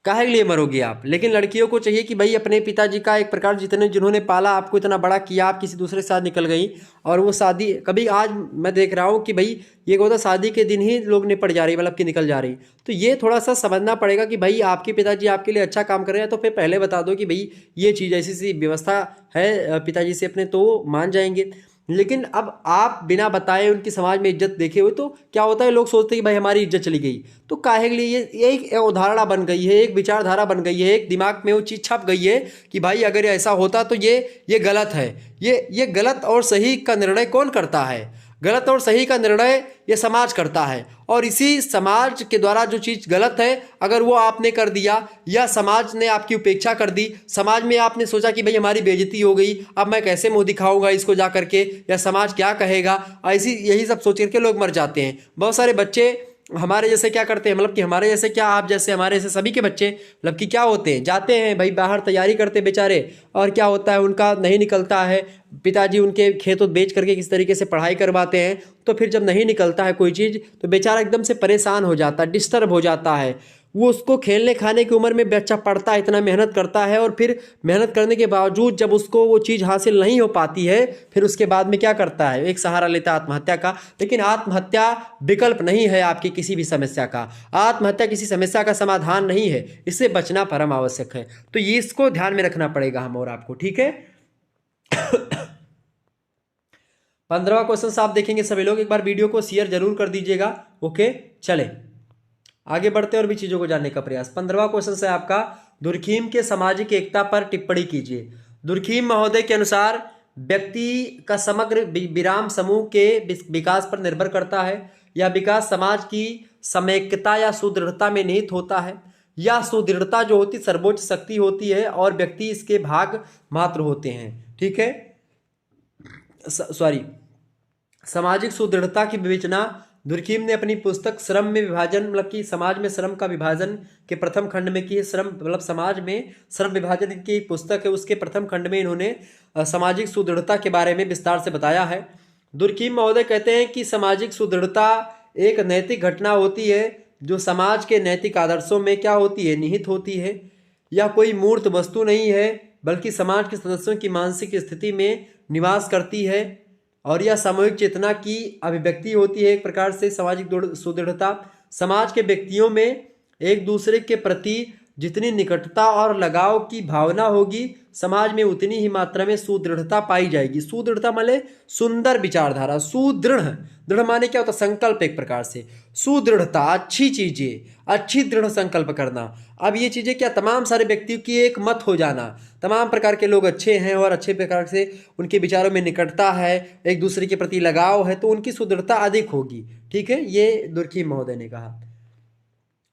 काहे के लिए मरोगे आप? लेकिन लड़कियों को चाहिए कि भाई अपने पिताजी का एक प्रकार जिन्होंने पाला, आपको इतना बड़ा किया, आप किसी दूसरे के साथ निकल गई। और वो शादी कभी आज मैं देख रहा हूँ कि भाई ये होता शादी के दिन ही लोग निपट जा रही, मतलब कि निकल जा रही। तो ये थोड़ा सा समझना पड़ेगा कि भाई आपके पिताजी आपके लिए अच्छा काम कर रहे हैं तो फिर पहले बता दो कि भाई ये चीज़ ऐसी सी व्यवस्था है पिताजी से अपने, तो मान जाएंगे। लेकिन अब आप बिना बताए उनकी समाज में इज्जत देखे हुए तो क्या होता है, लोग सोचते हैं कि भाई हमारी इज्जत चली गई। तो काहे के लिए ये एक अवधारणा बन गई है, एक विचारधारा बन गई है, एक दिमाग में वो चीज़ छप गई है कि भाई अगर ऐसा होता तो ये गलत है। ये गलत और सही का निर्णय कौन करता है? गलत और सही का निर्णय ये समाज करता है। और इसी समाज के द्वारा जो चीज़ गलत है अगर वो आपने कर दिया, या समाज ने आपकी उपेक्षा कर दी, समाज में आपने सोचा कि भाई हमारी बेइज्जती हो गई, अब मैं कैसे मुंह दिखाऊंगा इसको जा करके, या समाज क्या कहेगा, ऐसी यही सब सोच करके लोग मर जाते हैं। बहुत सारे बच्चे हमारे जैसे क्या करते हैं, मतलब कि हमारे जैसे क्या, आप जैसे हमारे जैसे सभी के बच्चे मतलब कि क्या होते हैं, जाते हैं भाई बाहर तैयारी करते बेचारे, और क्या होता है उनका नहीं निकलता है। पिताजी उनके खेत बेच करके किस तरीके से पढ़ाई करवाते हैं, तो फिर जब नहीं निकलता है कोई चीज़ तो बेचारा एकदम से परेशान हो जाता है, डिस्टर्ब हो जाता है। वो उसको खेलने खाने की उम्र में बच्चा पढ़ता है, इतना मेहनत करता है, और फिर मेहनत करने के बावजूद जब उसको वो चीज़ हासिल नहीं हो पाती है, फिर उसके बाद में क्या करता है, एक सहारा लेता है आत्महत्या का। लेकिन आत्महत्या विकल्प नहीं है आपकी किसी भी समस्या का। आत्महत्या किसी समस्या का समाधान नहीं है, इससे बचना परम आवश्यक है। तो ये इसको ध्यान में रखना पड़ेगा हम और आपको, ठीक है। 15वां क्वेश्चन आप देखेंगे सभी लोग, एक बार वीडियो को शेयर जरूर कर दीजिएगा। ओके चले आगे बढ़ते और भी चीजों को जानने का प्रयास। 15वां क्वेश्चन है आपका, दुर्खीम के सामाजिक एकता पर टिप्पणी कीजिए। दुर्खीम महोदय के अनुसार व्यक्ति का समग्र विराम समूह के विकास पर निर्भर करता है। यह विकास समाज की समेकता या सुदृढ़ता में निहित होता है। यह सुदृढ़ता जो होती सर्वोच्च शक्ति होती है और व्यक्ति इसके भाग मात्र होते हैं, ठीक है। सॉरी, सामाजिक सुदृढ़ता की विवेचना दुर्खीम ने अपनी पुस्तक श्रम में विभाजन, मतलब कि समाज में श्रम का विभाजन के प्रथम खंड में की है। श्रम मतलब समाज में श्रम विभाजन की एक पुस्तक है, उसके प्रथम खंड में इन्होंने सामाजिक सुदृढ़ता के बारे में विस्तार से बताया है। दुर्खीम महोदय कहते हैं कि सामाजिक सुदृढ़ता एक नैतिक घटना होती है जो समाज के नैतिक आदर्शों में क्या होती है, निहित होती है। यह कोई मूर्त वस्तु नहीं है बल्कि समाज के सदस्यों की मानसिक स्थिति में निवास करती है, और यह सामूहिक चेतना की अभिव्यक्ति होती है। एक प्रकार से सामाजिक सुदृढ़ता समाज के व्यक्तियों में एक दूसरे के प्रति जितनी निकटता और लगाव की भावना होगी, समाज में उतनी ही मात्रा में सुदृढ़ता पाई जाएगी। सुदृढ़ता माने सुंदर विचारधारा, सुदृढ़, दृढ़ माने क्या होता है, संकल्प, एक प्रकार से सुदृढ़ता, अच्छी चीजें, अच्छी दृढ़ संकल्प करना। अब ये चीजें क्या, तमाम सारे व्यक्तियों की एक मत हो जाना, तमाम प्रकार के लोग अच्छे हैं और अच्छे प्रकार से उनके विचारों में निकटता है, एक दूसरे के प्रति लगाव है, तो उनकी सुदृढ़ता अधिक होगी, ठीक है। ये दुर्खीम महोदय ने कहा।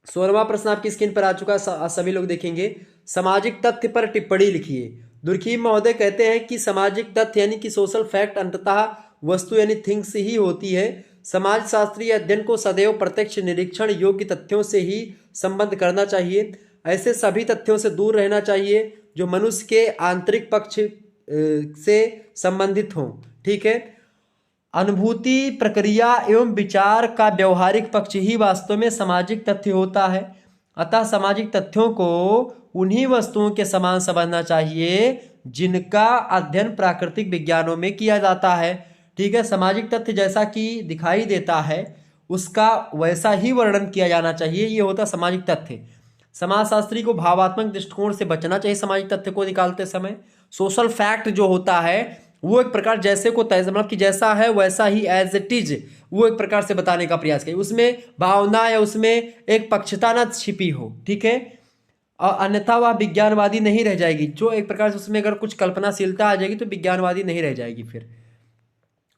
16वां प्रश्न आपकी स्क्रीन पर आ चुका है, सभी लोग देखेंगे। सामाजिक तथ्य पर टिप्पणी लिखिए। दुर्खीम महोदय कहते हैं कि सामाजिक तथ्य यानी कि सोशल फैक्ट अंततः वस्तु यानी थिंग्स ही होती है। समाज शास्त्रीय अध्ययन को सदैव प्रत्यक्ष निरीक्षण योग्य तथ्यों से ही संबद्ध करना चाहिए। ऐसे सभी तथ्यों से दूर रहना चाहिए जो मनुष्य के आंतरिक पक्ष से संबंधित हों। ठीक है। अनुभूति प्रक्रिया एवं विचार का व्यवहारिक पक्ष ही वास्तव में सामाजिक तथ्य होता है। अतः सामाजिक तथ्यों को उन्हीं वस्तुओं के समान समझना चाहिए जिनका अध्ययन प्राकृतिक विज्ञानों में किया जाता है। ठीक है। सामाजिक तथ्य जैसा कि दिखाई देता है उसका वैसा ही वर्णन किया जाना चाहिए, ये होता सामाजिक तथ्य। समाजशास्त्री को भावात्मक दृष्टिकोण से बचना चाहिए सामाजिक तथ्य को निकालते समय। सोशल फैक्ट जो होता है वो एक प्रकार जैसे को तय मतलब कि जैसा है वैसा ही एज इट इज वो एक प्रकार से बताने का प्रयास करें, उसमें भावना या उसमें एक पक्षता न छिपी हो। ठीक है। और अन्यथा वह विज्ञानवादी नहीं रह जाएगी। जो एक प्रकार से उसमें अगर कुछ कल्पनाशीलता आ जाएगी तो विज्ञानवादी नहीं रह जाएगी। फिर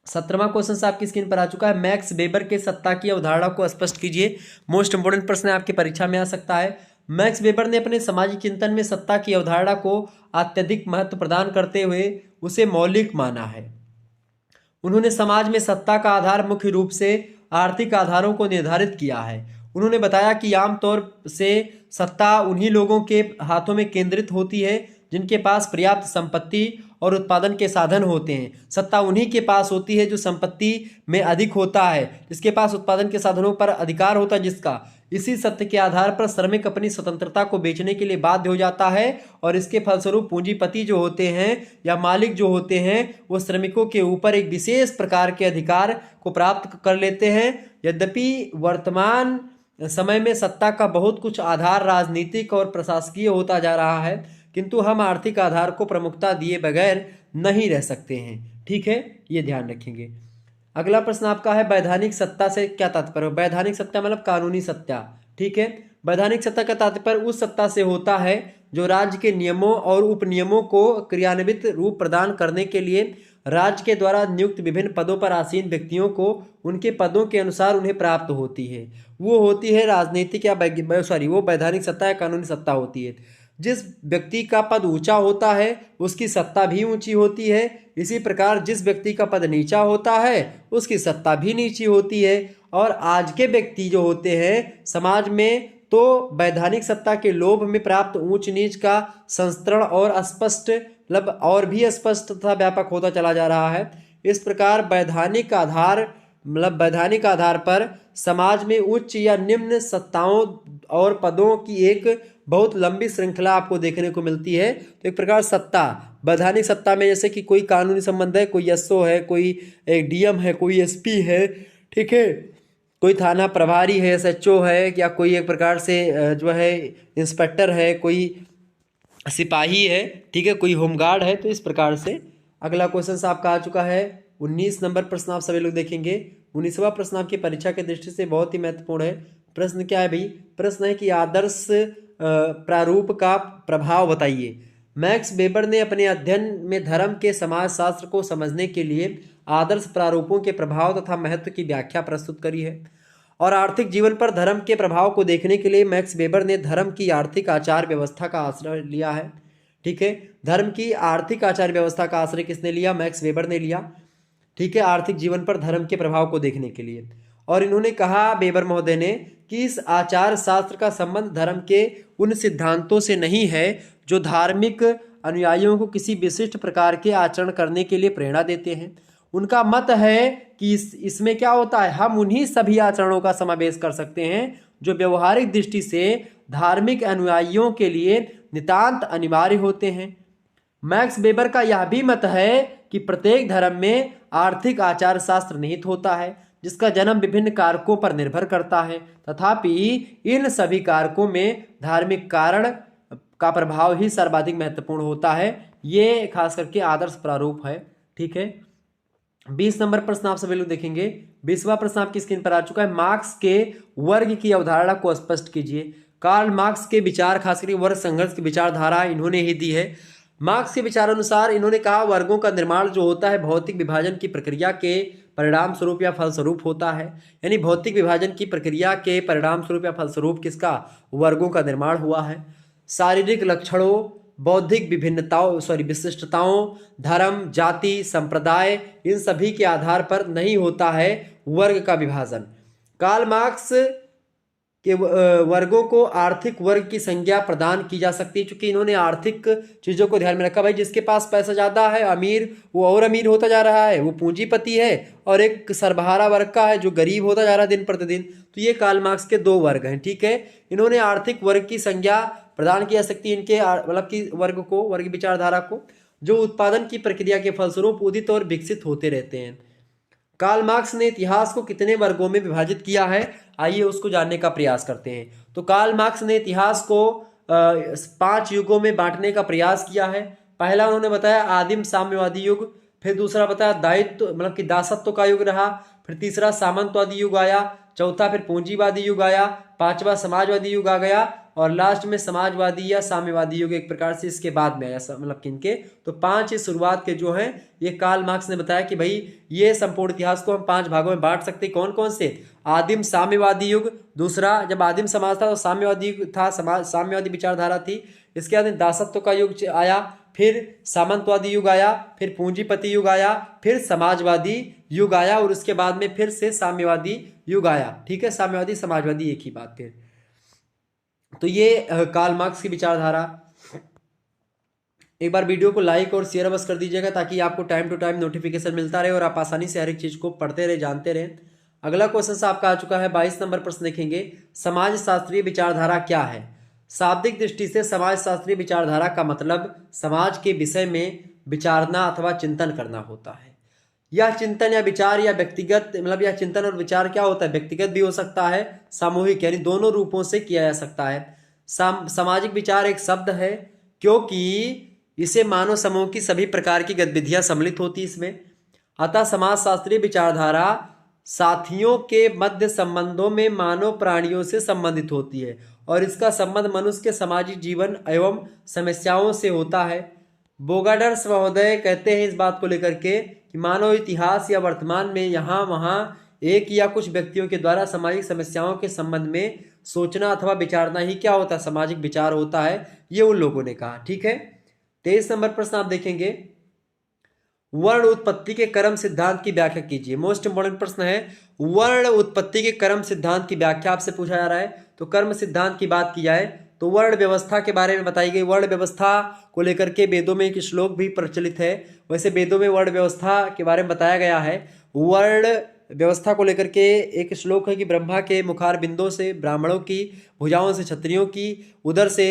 17वां क्वेश्चन आपकी स्क्रीन पर आ चुका है। मैक्स वेबर के सत्ता की अवधारणा को स्पष्ट कीजिए। मोस्ट इंपोर्टेंट प्रश्न आपकी परीक्षा में आ सकता है। मैक्स वेबर ने अपने सामाजिक चिंतन में सत्ता की अवधारणा को अत्यधिक महत्व प्रदान करते हुए उसे मौलिक माना है। उन्होंने समाज में सत्ता का आधार मुख्य रूप से आर्थिक आधारों को निर्धारित किया है। उन्होंने बताया कि आमतौर से सत्ता उन्हीं लोगों के हाथों में केंद्रित होती है जिनके पास पर्याप्त संपत्ति और उत्पादन के साधन होते हैं। सत्ता उन्हीं के पास होती है जो संपत्ति में अधिक होता है, जिसके पास उत्पादन के साधनों पर अधिकार होता है, जिसका इसी सत्य के आधार पर श्रमिक अपनी स्वतंत्रता को बेचने के लिए बाध्य हो जाता है और इसके फलस्वरूप पूंजीपति जो होते हैं या मालिक जो होते हैं वो श्रमिकों के ऊपर एक विशेष प्रकार के अधिकार को प्राप्त कर लेते हैं। यद्यपि वर्तमान समय में सत्ता का बहुत कुछ आधार राजनीतिक और प्रशासकीय होता जा रहा है, किंतु हम आर्थिक आधार को प्रमुखता दिए बगैर नहीं रह सकते हैं। ठीक है, ये ध्यान रखेंगे। अगला प्रश्न आपका है वैधानिक सत्ता से क्या तात्पर्य। वैधानिक सत्ता मतलब कानूनी सत्ता। ठीक है। वैधानिक सत्ता का तात्पर्य उस सत्ता से होता है जो राज्य के नियमों और उपनियमों को क्रियान्वित रूप प्रदान करने के लिए राज्य के द्वारा नियुक्त विभिन्न पदों पर आसीन व्यक्तियों को उनके पदों के अनुसार उन्हें प्राप्त होती है। वो होती है राजनीतिक या वो वैधानिक सत्ता या कानूनी सत्ता होती है। जिस व्यक्ति का पद ऊंचा होता है उसकी सत्ता भी ऊंची होती है। इसी प्रकार जिस व्यक्ति का पद नीचा होता है उसकी सत्ता भी नीची होती है। और आज के व्यक्ति जो होते हैं समाज में तो वैधानिक सत्ता के लोभ में प्राप्त ऊंच नीच का संस्करण और स्पष्ट मतलब और भी स्पष्ट तथा व्यापक होता चला जा रहा है। इस प्रकार वैधानिक आधार पर समाज में उच्च या निम्न सत्ताओं और पदों की एक बहुत लंबी श्रृंखला आपको देखने को मिलती है। तो एक प्रकार सत्ता वैधानिक सत्ता में जैसे कि कोई कानूनी संबंध है, कोई एसओ है, कोई एक डीएम है, कोई एसपी है, ठीक है, कोई थाना प्रभारी है, एसएचओ है, या कोई एक प्रकार से जो है इंस्पेक्टर है, कोई सिपाही है, ठीक है, कोई होमगार्ड है। तो इस प्रकार से अगला क्वेश्चन आपका आ चुका है 19 नंबर प्रश्न आप सभी लोग देखेंगे। 19वां प्रश्न आपकी परीक्षा की दृष्टि से बहुत ही महत्वपूर्ण है। प्रश्न क्या है भाई? प्रश्न है कि आदर्श प्रारूप का प्रभाव बताइए। मैक्स वेबर ने अपने अध्ययन में धर्म के समाजशास्त्र को समझने के लिए आदर्श प्रारूपों के प्रभाव तथा महत्व की व्याख्या प्रस्तुत करी है। और आर्थिक जीवन पर धर्म के प्रभाव को देखने के लिए मैक्स वेबर ने धर्म की आर्थिक आचार व्यवस्था का आश्रय लिया है। ठीक है, धर्म की आर्थिक आचार व्यवस्था का आश्रय किसने लिया? मैक्स वेबर ने लिया। ठीक है, आर्थिक जीवन पर धर्म के प्रभाव को देखने के लिए। और इन्होंने कहा वेबर महोदय ने कि इस आचार शास्त्र का संबंध धर्म के उन सिद्धांतों से नहीं है जो धार्मिक अनुयायियों को किसी विशिष्ट प्रकार के आचरण करने के लिए प्रेरणा देते हैं। उनका मत है कि इसमें क्या होता है, हम उन्हीं सभी आचरणों का समावेश कर सकते हैं जो व्यवहारिक दृष्टि से धार्मिक अनुयायियों के लिए नितांत अनिवार्य होते हैं। मैक्स वेबर का यह भी मत है कि प्रत्येक धर्म में आर्थिक आचार शास्त्र निहित होता है जिसका जन्म विभिन्न कारकों पर निर्भर करता है, तथापि इन सभी कारकों में धार्मिक कारण का प्रभाव ही सर्वाधिक महत्वपूर्ण होता है। ये खास करके आदर्श प्रारूप है। ठीक है, 20 नंबर प्रश्न आप सभी लोग देखेंगे। 20वां प्रश्न आपकी स्क्रीन पर आ चुका है। मार्क्स के वर्ग की अवधारणा को स्पष्ट कीजिए। कार्ल मार्क्स के विचार खास करके वर्ग संघर्ष की विचारधारा इन्होंने ही दी है। मार्क्स के विचार अनुसार इन्होंने कहा वर्गों का निर्माण जो होता है भौतिक विभाजन की प्रक्रिया के परिणाम स्वरूप या फलस्वरूप होता है। यानी भौतिक विभाजन की प्रक्रिया के परिणाम स्वरूप या फलस्वरूप किसका, वर्गों का निर्माण हुआ है। शारीरिक लक्षणों, बौद्धिक विशिष्टताओं, धर्म, जाति, संप्रदाय, इन सभी के आधार पर नहीं होता है वर्ग का विभाजन। कार्ल मार्क्स के वर्गों को आर्थिक वर्ग की संज्ञा प्रदान की जा सकती है, क्योंकि इन्होंने आर्थिक चीजों को ध्यान में रखा। भाई जिसके पास पैसा ज्यादा है, अमीर, वो और अमीर होता जा रहा है, वो पूंजीपति है, और एक सर्वहारा वर्ग का है जो गरीब होता जा रहा है दिन प्रतिदिन। तो ये कार्ल मार्क्स के दो वर्ग हैं, ठीक है। इन्होंने आर्थिक वर्ग की संज्ञा प्रदान की जा सकती है इनके मतलब कि वर्ग को, वर्ग विचारधारा को, जो उत्पादन की प्रक्रिया के फलस्वरूप उदित और विकसित होते रहते हैं। कार्ल मार्क्स ने इतिहास को कितने वर्गों में विभाजित किया है, आइए उसको जानने का प्रयास करते हैं। तो कार्ल मार्क्स ने इतिहास को 5 युगों में बांटने का प्रयास किया है। पहला उन्होंने बताया आदिम साम्यवादी युग, फिर दूसरा बताया दायित्व मतलब कि दासत्व का युग रहा, फिर तीसरा सामंतवादी युग आया, चौथा फिर पूंजीवादी युग आया, पांचवा समाजवादी युग आ गया, और लास्ट में समाजवादी या साम्यवादी युग एक प्रकार से इसके बाद में आया, मतलब किनके, तो 5 शुरुआत के जो हैं ये कार्ल मार्क्स ने बताया कि भाई ये संपूर्ण इतिहास को हम 5 भागों में बांट सकते हैं। कौन कौन से, आदिम साम्यवादी युग, दूसरा जब आदिम समाज था तो साम्यवादी युग था, साम्यवादी विचारधारा थी, इसके बाद दासत्व का युग आया, फिर सामंतवादी युग आया, फिर पूंजीपति युग आया, फिर समाजवादी युग आया, और उसके बाद में फिर से साम्यवादी युग आया, ठीक है। साम्यवादी समाजवादी एक ही बात फिर। तो ये कार्ल मार्क्स की विचारधारा। एक बार वीडियो को लाइक और शेयर बस कर दीजिएगा ताकि आपको टाइम टू टाइम नोटिफिकेशन मिलता रहे और आप आसानी से हर एक चीज को पढ़ते रहे, जानते रहे। अगला क्वेश्चन आपका आ चुका है, 22 नंबर प्रश्न देखेंगे, समाज शास्त्रीय विचारधारा क्या है। शाब्दिक दृष्टि से समाज शास्त्रीय विचारधारा का मतलब समाज के विषय में विचारना अथवा चिंतन करना होता है। यह चिंतन या विचार या व्यक्तिगत मतलब यह चिंतन और विचार क्या होता है, व्यक्तिगत भी हो सकता है, सामूहिक, यानी दोनों रूपों से किया जा सकता है। सामाजिक विचार एक शब्द है क्योंकि इसे मानव समूह की सभी प्रकार की गतिविधियां सम्मिलित होती इसमें। अतः समाज शास्त्रीय विचारधारा साथियों के मध्य संबंधों में मानव प्राणियों से संबंधित होती है और इसका संबंध मनुष्य के सामाजिक जीवन एवं समस्याओं से होता है। बोगाडर्स महोदय कहते हैं इस बात को लेकर के कि मानव इतिहास या वर्तमान में यहाँ वहाँ एक या कुछ व्यक्तियों के द्वारा सामाजिक समस्याओं के संबंध में सोचना अथवा विचारना ही क्या होता है, सामाजिक विचार होता है, ये उन लोगों ने कहा, ठीक है। 23 नंबर प्रश्न आप देखेंगे, वर्ण उत्पत्ति के क्रम सिद्धांत की व्याख्या कीजिए। मोस्ट इंपोर्टेंट प्रश्न है, वर्ण उत्पत्ति के क्रम सिद्धांत की व्याख्या आपसे पूछा जा रहा है। तो कर्म सिद्धांत की बात की जाए तो वर्ण व्यवस्था के बारे में बताई गई। वर्ण व्यवस्था को लेकर के वेदों में एक श्लोक भी प्रचलित है। वैसे वेदों में वर्ण व्यवस्था के बारे में बताया गया है। वर्ण व्यवस्था को लेकर के एक श्लोक है कि ब्रह्मा के मुखार बिंदों से ब्राह्मणों की, भुजाओं से क्षत्रियों की, उदर से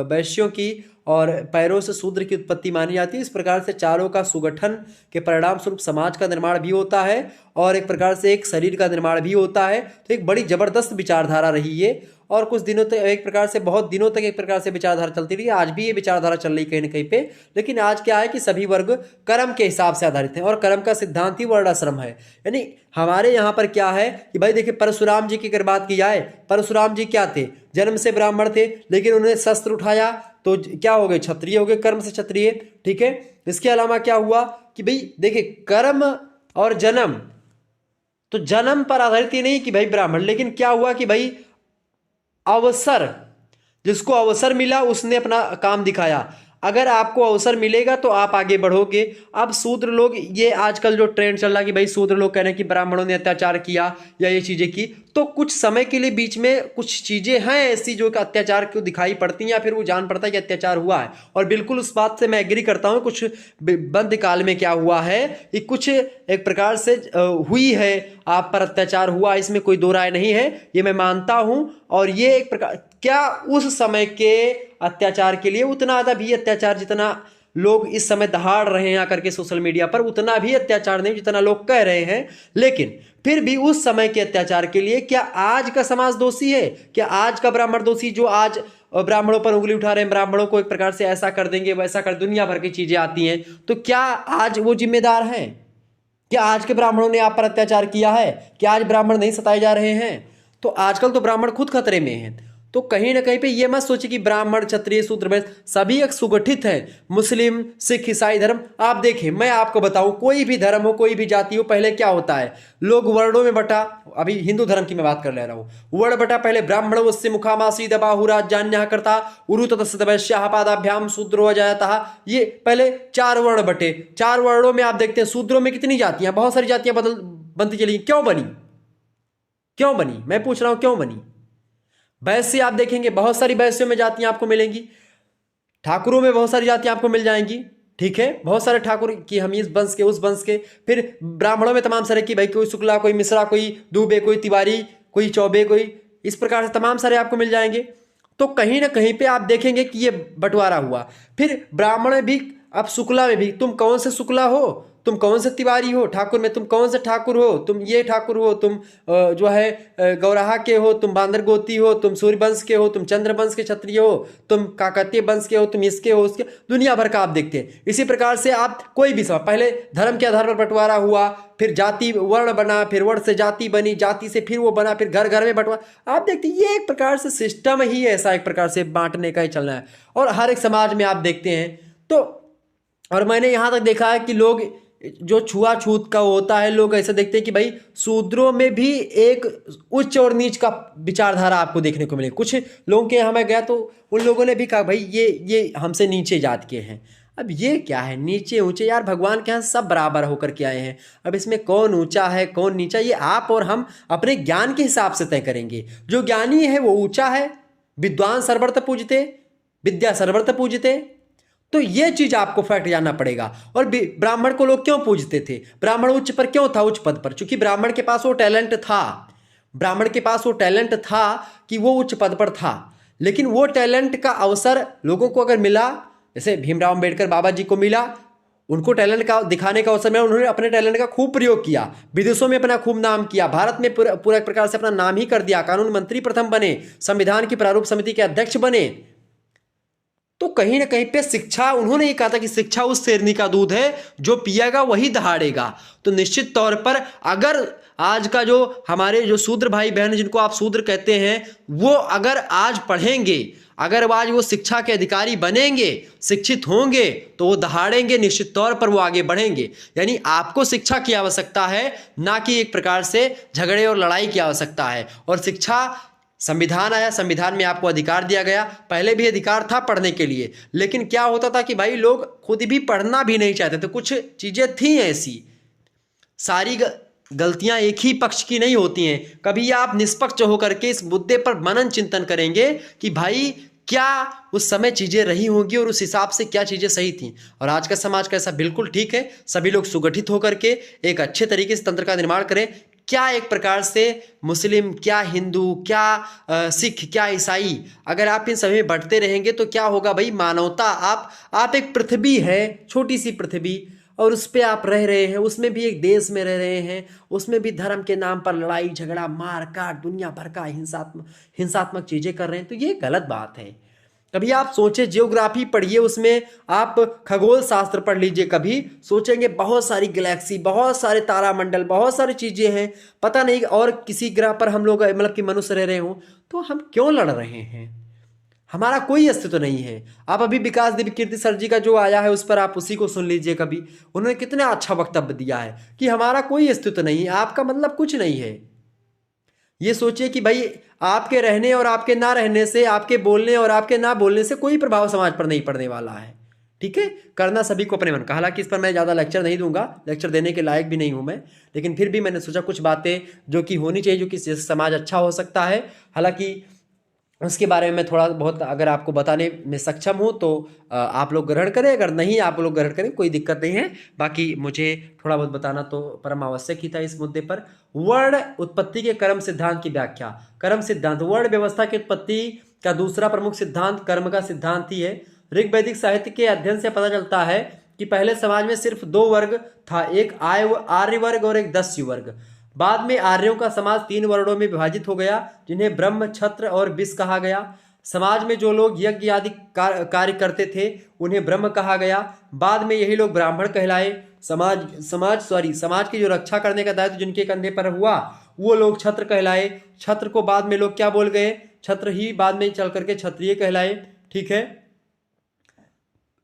वैश्यों की और पैरों से शूद्र की उत्पत्ति मानी जाती है। इस प्रकार से चारों का सुगठन के परिणाम स्वरूप समाज का निर्माण भी होता है और एक प्रकार से एक शरीर का निर्माण भी होता है। तो एक बड़ी जबरदस्त विचारधारा रही है और कुछ दिनों तक एक प्रकार से बहुत दिनों तक एक प्रकार से विचारधारा चलती रही। आज भी ये विचारधारा चल रही कहीं ना कहीं पे, लेकिन आज क्या है कि सभी वर्ग कर्म के हिसाब से आधारित हैं और कर्म का सिद्धांत ही वर्णाश्रम है। यानी हमारे यहाँ पर क्या है कि भाई देखिए, परशुराम जी की अगर बात की जाए, परशुराम जी क्या थे, जन्म से ब्राह्मण थे, लेकिन उन्होंने शस्त्र उठाया तो क्या हो गए, क्षत्रिय हो गए, कर्म से क्षत्रिय, ठीक है। इसके अलावा क्या हुआ कि भाई देखिए, कर्म और जन्म, तो जन्म पर आधारित ही नहीं कि भाई ब्राह्मण, लेकिन क्या हुआ कि भाई अवसर, जिसको अवसर मिला उसने अपना काम दिखाया। अगर आपको अवसर मिलेगा तो आप आगे बढ़ोगे। अब शूद्र लोग, ये आजकल जो ट्रेंड चल रहा है कि भाई शूद्र लोग कह रहे हैं कि ब्राह्मणों ने अत्याचार किया या ये चीजें की, तो कुछ समय के लिए बीच में कुछ चीजें हैं ऐसी जो कि अत्याचार को दिखाई पड़ती हैं या फिर वो जान पड़ता है कि अत्याचार हुआ है। और बिल्कुल उस बात से मैं एग्री करता हूं। कुछ बंद काल में क्या हुआ है कि कुछ एक प्रकार से हुई है, आप पर अत्याचार हुआ, इसमें कोई दो राय नहीं है, ये मैं मानता हूं। और ये एक प्रकार, क्या उस समय के अत्याचार के लिए उतना ज़्यादा भी अत्याचार जितना लोग इस समय दहाड़ रहे हैं आकर के सोशल मीडिया पर, उतना भी अत्याचार नहीं जितना लोग कह रहे हैं। लेकिन फिर भी उस समय के अत्याचार के लिए क्या आज का समाज दोषी है? क्या आज का ब्राह्मण दोषी जो आज ब्राह्मणों पर उंगली उठा रहे हैं, ब्राह्मणों को एक प्रकार से ऐसा कर देंगे वैसा कर, दुनिया भर की चीजें आती हैं, तो क्या आज वो जिम्मेदार हैं? क्या आज के ब्राह्मणों ने आप पर अत्याचार किया है? क्या आज ब्राह्मण नहीं सताए जा रहे हैं? तो आजकल तो ब्राह्मण खुद खतरे में हैं। तो कहीं ना कहीं पे ये मत सोचिए कि ब्राह्मण क्षत्रिय शूद्र वैश्य सभी एक सुगठित है। मुस्लिम सिख ईसाई धर्म, आप देखें मैं आपको बताऊं, कोई भी धर्म हो कोई भी जाति हो, पहले क्या होता है, लोग वर्णों में बटा, अभी हिंदू धर्म की मैं बात कर ले रहा हूं, वर्ण बटा पहले ब्राह्मण उससे मुखामासी बाहुराज जान्य करता उरु ततस्त वैश्य पादाभ्याम शूद्रो जाता। ये पहले 4 वर्ण बटे, 4 वर्णों में आप देखते हैं शूद्रों में कितनी जातियां, बहुत सारी जातियां बनती चली, क्यों बनी, क्यों बनी, मैं पूछ रहा हूं क्यों बनी। वैश्य आप देखेंगे बहुत सारी वैश्यों में जातियां आपको मिलेंगी, ठाकुरों में बहुत सारी जातियां आपको मिल जाएंगी, ठीक है, बहुत सारे ठाकुर की हम इस वंश के उस वंश के। फिर ब्राह्मणों में तमाम सारे की भाई कोई शुक्ला कोई मिश्रा कोई दुबे कोई तिवारी कोई चौबे कोई, इस प्रकार से तमाम सारे आपको मिल जाएंगे। तो कहीं ना कहीं पे आप देखेंगे कि ये बंटवारा हुआ। फिर ब्राह्मण में भी, अब शुक्ला में भी तुम कौन से शुक्ला हो, तुम कौन से तिवारी हो, ठाकुर में तुम कौन से ठाकुर हो, तुम ये ठाकुर हो, तुम जो है गौराहा के हो, तुम बांदर गोती हो, तुम सूर्य वंश के हो, तुम चंद्र वंश के क्षत्रिय हो, तुम काकतीय वंश के हो, तुम इसके हो उसके, दुनिया भर का आप देखते हैं। इसी प्रकार से आप कोई भी सब पहले धर्म के आधार पर बंटवारा हुआ, फिर जाति वर्ण बना, फिर वर्ण से जाति बनी, जाति से फिर वो बना, फिर घर घर में बंटवारा। आप देखते हैं ये एक प्रकार से सिस्टम ही ऐसा एक प्रकार से बांटने का ही चलना है। और हर एक समाज में आप देखते हैं तो, और मैंने यहाँ तक देखा है कि लोग जो छुआछूत का होता है, लोग ऐसा देखते हैं कि भाई शूद्रों में भी एक उच्च और नीच का विचारधारा आपको देखने को मिले। कुछ लोगों के यहाँ मैं गया तो उन लोगों ने भी कहा भाई ये हमसे नीचे जात के हैं। अब ये क्या है नीचे ऊंचे, यार भगवान के यहाँ सब बराबर होकर के आए हैं। अब इसमें कौन ऊंचा है कौन नीचा, ये आप और हम अपने ज्ञान के हिसाब से तय करेंगे। जो ज्ञानी है वो ऊंचा है, विद्वान सर्वत्र पूजते, विद्या सर्वत्र पूजते। तो ये चीज आपको फैक्ट जानना पड़ेगा। और ब्राह्मण को लोग क्यों पूजते थे, ब्राह्मण उच्च पर क्यों था, उच्च पद पर, क्योंकि ब्राह्मण के पास वो टैलेंट था, ब्राह्मण के पास वो टैलेंट था कि वो उच्च पद पर था। लेकिन वो टैलेंट का अवसर लोगों को अगर मिला, जैसे भीमराव अंबेडकर बाबा जी को मिला, उनको टैलेंट का दिखाने का अवसर मिला, उन्होंने अपने टैलेंट का खूब प्रयोग किया, विदेशों में अपना खूब नाम किया, भारत में पूरा एक प्रकार से अपना नाम ही कर दिया, कानून मंत्री प्रथम बने, संविधान की प्रारूप समिति के अध्यक्ष बने। तो कहीं ना कहीं पे शिक्षा, उन्होंने ये कहा था कि शिक्षा उस शेरनी का दूध है जो पिएगा वही दहाड़ेगा। तो निश्चित तौर पर अगर आज का जो हमारे जो शूद्र भाई बहन जिनको आप शूद्र कहते हैं, वो अगर आज पढ़ेंगे, अगर आज वो शिक्षा के अधिकारी बनेंगे, शिक्षित होंगे, तो वो दहाड़ेंगे, निश्चित तौर पर वो आगे बढ़ेंगे। यानी आपको शिक्षा की आवश्यकता है, ना कि एक प्रकार से झगड़े और लड़ाई की आवश्यकता है। और शिक्षा, संविधान आया, संविधान में आपको अधिकार दिया गया, पहले भी अधिकार था पढ़ने के लिए, लेकिन क्या होता था कि भाई लोग खुद भी पढ़ना भी नहीं चाहते थे। कुछ चीजें थी ऐसी, सारी गलतियां एक ही पक्ष की नहीं होती हैं। कभी आप निष्पक्ष होकर के इस मुद्दे पर मनन चिंतन करेंगे कि भाई क्या उस समय चीजें रही होंगी और उस हिसाब से क्या चीजें सही थी। और आज का समाज कैसा, बिल्कुल ठीक है, सभी लोग सुगठित होकर के एक अच्छे तरीके से तंत्र का निर्माण करें। क्या एक प्रकार से मुस्लिम, क्या हिंदू, क्या सिख, क्या ईसाई, अगर आप इन सभी में बढ़ते रहेंगे तो क्या होगा भाई, मानवता, आप एक पृथ्वी है, छोटी सी पृथ्वी, और उस पर आप रह रहे हैं, उसमें भी एक देश में रह रहे हैं, उसमें भी धर्म के नाम पर लड़ाई झगड़ा मार काट दुनिया भर का हिंसात्मक चीजें कर रहे हैं। तो ये गलत बात है। कभी आप सोचे, जियोग्राफी पढ़िए, उसमें आप खगोल शास्त्र पढ़ लीजिए, कभी सोचेंगे बहुत सारी गैलेक्सी, बहुत सारे तारामंडल, बहुत सारी चीजें हैं, पता नहीं और किसी ग्रह पर हम लोग मतलब कि मनुष्य रह रहे हो, तो हम क्यों लड़ रहे हैं, हमारा कोई अस्तित्व नहीं है। आप अभी विकास देवी कीर्ति सर जी का जो आया है उस पर आप उसी को सुन लीजिए, कभी उन्होंने कितना अच्छा वक्तव्य दिया है कि हमारा कोई अस्तित्व नहीं है, आपका मतलब कुछ नहीं है। ये सोचिए कि भाई आपके रहने और आपके ना रहने से, आपके बोलने और आपके ना बोलने से कोई प्रभाव समाज पर नहीं पड़ने वाला है। ठीक है, करना सभी को अपने मन का। हालांकि इस पर मैं ज़्यादा लेक्चर नहीं दूंगा, लेक्चर देने के लायक भी नहीं हूं मैं, लेकिन फिर भी मैंने सोचा कुछ बातें जो कि होनी चाहिए, जो कि समाज अच्छा हो सकता है। हालांकि उसके बारे में मैं थोड़ा बहुत अगर आपको बताने में सक्षम हूँ तो आप लोग ग्रहण करें, अगर नहीं आप लोग ग्रहण करें, कोई दिक्कत नहीं है। बाकी मुझे थोड़ा बहुत बताना तो परम आवश्यक ही था इस मुद्दे पर। वर्ण उत्पत्ति के कर्म सिद्धांत की व्याख्या। कर्म सिद्धांत, वर्ण व्यवस्था की उत्पत्ति का दूसरा प्रमुख सिद्धांत कर्म का सिद्धांत ही है। ऋग्वैदिक साहित्य के अध्ययन से पता चलता है कि पहले समाज में सिर्फ 2 वर्ग था, एक आर्य वर्ग और एक दस्यु वर्ग। बाद में आर्यों का समाज 3 वर्णों में विभाजित हो गया, जिन्हें ब्रह्म, क्षत्र और विश्व कहा गया। समाज में जो लोग यज्ञ आदि कार्य करते थे उन्हें ब्रह्म कहा गया। बाद में यही लोग ब्राह्मण कहलाए। समाज की जो रक्षा करने का दायित्व जिनके कंधे पर हुआ वो लोग क्षत्र कहलाए। क्षत्र को बाद में लोग क्या बोल गए, छत्र ही बाद में चल करके क्षत्रिय कहलाए, ठीक है,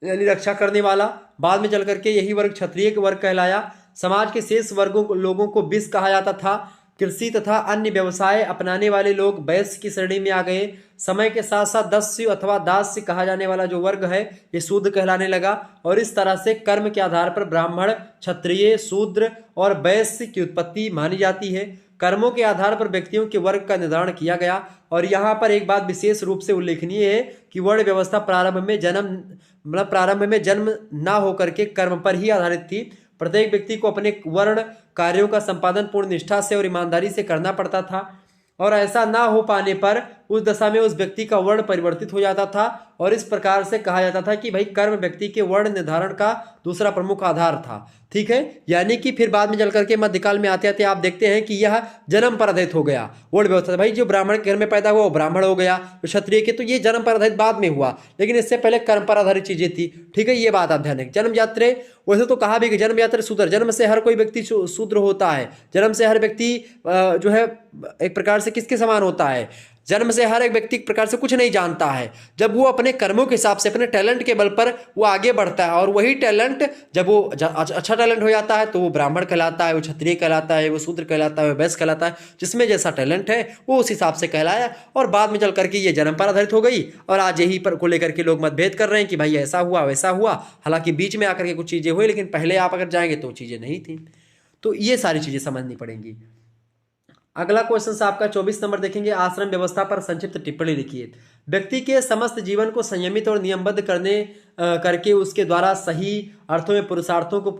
यानी रक्षा करने वाला। बाद में चल करके यही वर्ग क्षत्रिय वर्ग कहलाया। समाज के शेष वर्गों को लोगों को विष कहा जाता था। कृषि तथा अन्य व्यवसाय अपनाने वाले लोग वैश्य की श्रेणी में आ गए। समय के साथ साथ दस्य अथवा दास्य कहा जाने वाला जो वर्ग है ये शूद्र कहलाने लगा। और इस तरह से कर्म के आधार पर ब्राह्मण, क्षत्रिय, शूद्र और वैश्य की उत्पत्ति मानी जाती है। कर्मों के आधार पर व्यक्तियों के वर्ग का निर्धारण किया गया। और यहाँ पर एक बात विशेष रूप से उल्लेखनीय है कि वर्ण व्यवस्था प्रारंभ में जन्म ना होकर के कर्म पर ही आधारित थी। प्रत्येक व्यक्ति को अपने वर्ण कार्यों का संपादन पूर्ण निष्ठा से और ईमानदारी से करना पड़ता था, और ऐसा ना हो पाने पर उस दशा में उस व्यक्ति का वर्ण परिवर्तित हो जाता था। और इस प्रकार से कहा जाता था कि भाई कर्म व्यक्ति के वर्ण निर्धारण का दूसरा प्रमुख आधार था, ठीक है। यानी कि फिर बाद में चल करके मध्यकाल में आते आते आप देखते हैं कि यह जन्म पर आधारित हो गया वर्ण व्यवस्था। भाई जो ब्राह्मण के घर में पैदा हुआ वो ब्राह्मण हो गया, जो क्षत्रिय के, तो ये जन्म पर आधारित बाद में हुआ, लेकिन इससे पहले कर्म पर आधारित चीजें थी, ठीक है। ये बात आप ध्यान रखें। जन्म जात्रे, वैसे तो कहा भी कि जन्म जात्रे शूद्र, जन्म से हर कोई व्यक्ति शूद्र होता है। जन्म से हर व्यक्ति जो है एक प्रकार से किसके समान होता है, जन्म से हर एक व्यक्ति एक प्रकार से कुछ नहीं जानता है। जब वो अपने कर्मों के हिसाब से अपने टैलेंट के बल पर वो आगे बढ़ता है, और वही टैलेंट जब वो अच्छा टैलेंट हो जाता है तो वो ब्राह्मण कहलाता है, वो क्षत्रिय कहलाता है, वो शूद्र कहलाता है, वो वैश्य कहलाता है। जिसमें जैसा टैलेंट है वो उस हिसाब से कहलाया। और बाद में चल करके ये जन्म पर आधारित हो गई। और आज यही पर को लेकर के लोग मतभेद कर रहे हैं कि भाई ऐसा हुआ वैसा हुआ। हालांकि बीच में आकर के कुछ चीजें हुई, लेकिन पहले आप अगर जाएंगे तो चीजें नहीं थी। तो ये सारी चीजें समझनी पड़ेंगी। अगला क्वेश्चन से आपका 24 नंबर देखेंगे, आश्रम व्यवस्था पर संक्षिप्त टिप्पणी लिखिए। व्यक्ति के समस्त जीवन को संयमित और नियमबद्ध करके उसके द्वारा सही अर्थों में पुरुषार्थों की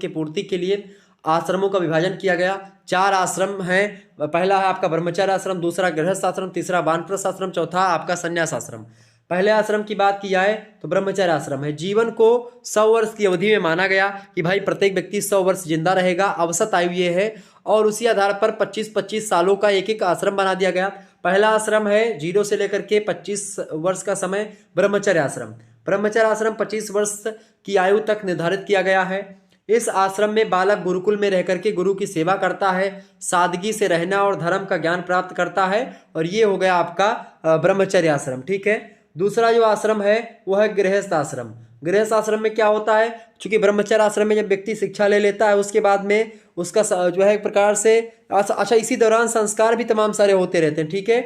पूर्ति के लिए आश्रमों का विभाजन किया गया। 4 आश्रम हैं। पहला है आपका ब्रह्मचर्य आश्रम, दूसरा गृहस्थ आश्रम, तीसरा वानप्रस्थ आश्रम, चौथा आपका संन्यास आश्रम। पहले आश्रम की बात की जाए तो ब्रह्मचर्य आश्रम है। जीवन को 100 वर्ष की अवधि में माना गया कि भाई प्रत्येक व्यक्ति 100 वर्ष जिंदा रहेगा, औसत आयु ये है। और उसी आधार पर 25-25 सालों का एक एक आश्रम बना दिया गया। पहला आश्रम है 0 से लेकर के 25 वर्ष का समय, ब्रह्मचर्य आश्रम। ब्रह्मचर्य आश्रम 25 वर्ष की आयु तक निर्धारित किया गया है। इस आश्रम में बालक गुरुकुल में रह करके गुरु की सेवा करता है, सादगी से रहना और धर्म का ज्ञान प्राप्त करता है। और ये हो गया आपका ब्रह्मचर्य आश्रम, ठीक है। दूसरा जो आश्रम है वो है गृहस्थ आश्रम। गृहस्थ आश्रम में क्या होता है, चूंकि ब्रह्मचर्य आश्रम में जब व्यक्ति शिक्षा ले लेता है उसके बाद में उसका जो है एक प्रकार से अच्छा इसी दौरान संस्कार भी तमाम सारे होते रहते हैं, ठीक है।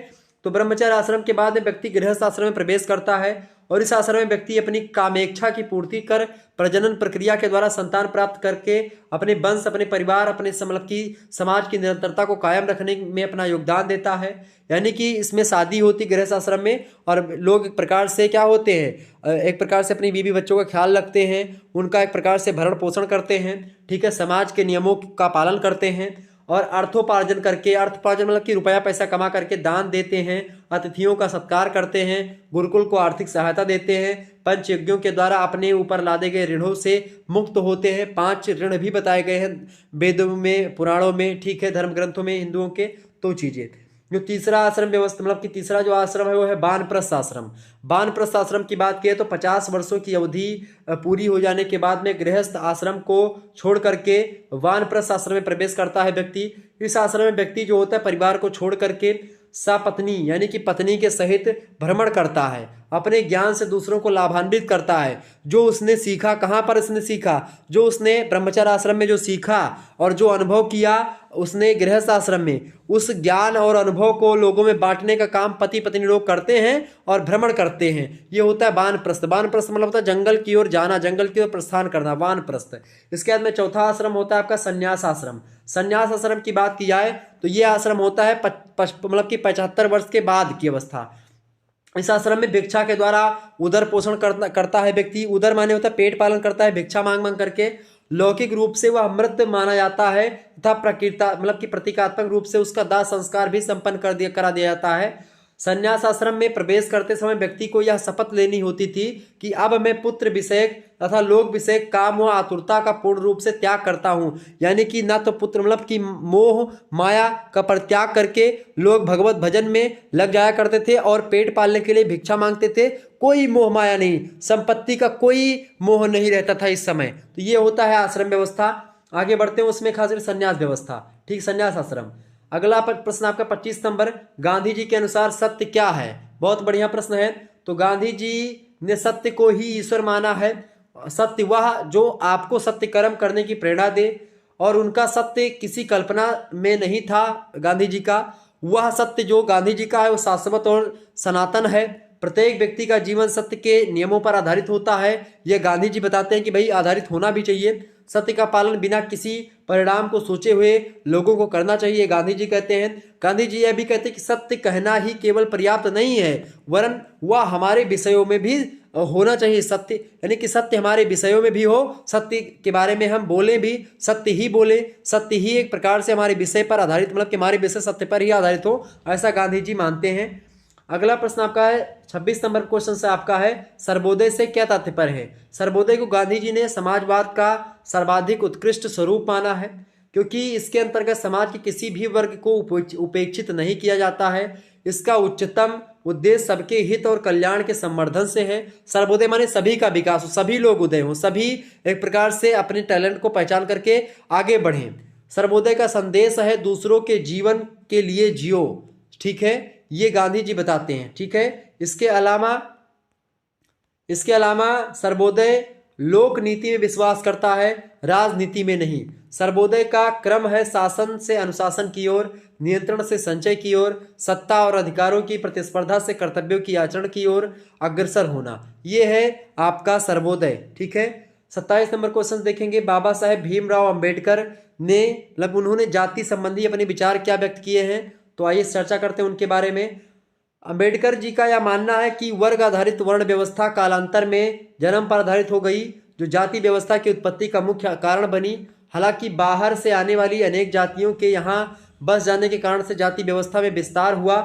तो ब्रह्मचर्य आश्रम के बाद में व्यक्ति गृहस्थ आश्रम में प्रवेश करता है। और इस आश्रम में व्यक्ति अपनी कामेच्छा की पूर्ति कर प्रजनन प्रक्रिया के द्वारा संतान प्राप्त करके अपने वंश, अपने परिवार, अपने मतलब की समाज की निरंतरता को कायम रखने में अपना योगदान देता है। यानी कि इसमें शादी होती गृहस्थ आश्रम में, और लोग एक प्रकार से क्या होते हैं, एक प्रकार से अपनी बीवी बच्चों का ख्याल रखते हैं, उनका एक प्रकार से भरण पोषण करते हैं, ठीक है, समाज के नियमों का पालन करते हैं। और अर्थोपार्जन करके, अर्थोपार्जन मतलब कि रुपया पैसा कमा करके दान देते हैं, अतिथियों का सत्कार करते हैं, गुरुकुल को आर्थिक सहायता देते हैं, पंच यज्ञों के द्वारा अपने ऊपर लादे गए ऋणों से मुक्त होते हैं। 5 ऋण भी बताए गए हैं वेदों में, पुराणों में, ठीक है, धर्म ग्रंथों में हिंदुओं के। तो चीजें जो तीसरा आश्रम व्यवस्था मतलब कि तीसरा जो आश्रम है वो है वानप्रस्थ आश्रम। वानप्रस्थ आश्रम की बात करें तो 50 वर्षों की अवधि पूरी हो जाने के बाद में गृहस्थ आश्रम को छोड़ करके वानप्रस्थ आश्रम में प्रवेश करता है व्यक्ति। इस आश्रम में व्यक्ति जो होता है परिवार को छोड़ करके सपत्नी यानी कि पत्नी के सहित भ्रमण करता है, अपने ज्ञान से दूसरों को लाभान्वित करता है। जो उसने सीखा, कहाँ पर उसने सीखा, जो उसने ब्रह्मचर्य आश्रम में जो सीखा और जो अनुभव किया उसने गृहस्थ आश्रम में, उस ज्ञान और अनुभव को लोगों में बांटने का काम पति पत्नी लोग करते हैं और भ्रमण करते हैं। ये होता है वानप्रस्थ। वानप्रस्थ मतलब होता है जंगल की ओर जाना, जंगल की ओर प्रस्थान करना, वानप्रस्थ। इसके बाद में चौथा आश्रम होता है आपका संन्यास आश्रम। संन्यास आश्रम की बात की जाए तो ये आश्रम होता है मतलब कि 75 वर्ष के बाद की अवस्था। इस आश्रम में भिक्षा के द्वारा उदर पोषण करता है व्यक्ति। उदर माने होता है पेट पालन करता है भिक्षा मांग मांग करके। लौकिक रूप से वह मृत माना जाता है तथा मतलब कि प्रतीकात्मक रूप से उसका दाह संस्कार भी संपन्न करा दिया जाता है। संन्यास आश्रम में प्रवेश करते समय व्यक्ति को यह शपथ लेनी होती थी कि अब मैं पुत्र विषयक तथा लोक विषयक काम व आतुरता का पूर्ण रूप से त्याग करता हूँ। यानी कि ना तो पुत्र मतलब कि मोह माया का परित्याग करके लोग भगवत भजन में लग जाया करते थे और पेट पालने के लिए भिक्षा मांगते थे। कोई मोह माया नहीं, संपत्ति का कोई मोह नहीं रहता था इस समय। तो ये होता है आश्रम व्यवस्था। आगे बढ़ते हैं उसमें खास कर संन्यास व्यवस्था, ठीक, संन्यास आश्रम। अगला प्रश्न आपका 25 नंबर, गांधी जी के अनुसार सत्य क्या है? बहुत बढ़िया प्रश्न है। तो गांधी जी ने सत्य को ही ईश्वर माना है। सत्य वह जो आपको सत्य कर्म करने की प्रेरणा दे, और उनका सत्य किसी कल्पना में नहीं था। गांधी जी का वह सत्य जो गांधी जी का है वो शाश्वत और सनातन है। प्रत्येक व्यक्ति का जीवन सत्य के नियमों पर आधारित होता है। यह गांधी जी बताते हैं कि भाई आधारित होना भी चाहिए। सत्य का पालन बिना किसी परिणाम को सोचे हुए लोगों को करना चाहिए, गांधी जी कहते हैं। गांधी जी यह भी कहते हैं कि सत्य कहना ही केवल पर्याप्त नहीं है, वरन वह हमारे विषयों में भी होना चाहिए। सत्य यानी कि सत्य हमारे विषयों में भी हो, सत्य के बारे में हम बोले भी, सत्य ही बोले, सत्य ही एक प्रकार से हमारे विषय पर आधारित, मतलब कि हमारे विषय सत्य पर ही आधारित हो, ऐसा गांधी जी मानते हैं। अगला प्रश्न आपका है 26 नंबर क्वेश्चन से आपका है, सर्वोदय से क्या तात्पर्य है? सर्वोदय को गांधी जी ने समाजवाद का सर्वाधिक उत्कृष्ट स्वरूप माना है, क्योंकि इसके अंतर्गत समाज के किसी भी वर्ग को उपेक्षित नहीं किया जाता है। इसका उच्चतम उद्देश्य सबके हित और कल्याण के संवर्धन से है। सर्वोदय माने सभी का विकास हो, सभी लोग उदय हो, सभी एक प्रकार से अपने टैलेंट को पहचान करके आगे बढ़ें। सर्वोदय का संदेश है दूसरों के जीवन के लिए जियो, ठीक है, ये गांधी जी बताते हैं, ठीक है। इसके अलावा सर्वोदय लोक नीति में विश्वास करता है, राजनीति में नहीं। सर्वोदय का क्रम है शासन से अनुशासन की ओर, नियंत्रण से संचय की ओर, सत्ता और अधिकारों की प्रतिस्पर्धा से कर्तव्यों की आचरण की ओर अग्रसर होना। यह है आपका सर्वोदय, ठीक है। 27 नंबर क्वेश्चन देखेंगे, बाबा साहेब भीमराव अंबेडकर ने मतलब उन्होंने जाति संबंधी अपने विचार क्या व्यक्त किए हैं? तो आइए चर्चा करते हैं उनके बारे में। अंबेडकर जी का यह मानना है कि वर्ग आधारित वर्ण व्यवस्था कालांतर में जन्म पर आधारित हो गई, जो जाति व्यवस्था की उत्पत्ति का मुख्य कारण बनी। हालांकि बाहर से आने वाली अनेक जातियों के यहाँ बस जाने के कारण से जाति व्यवस्था में विस्तार हुआ।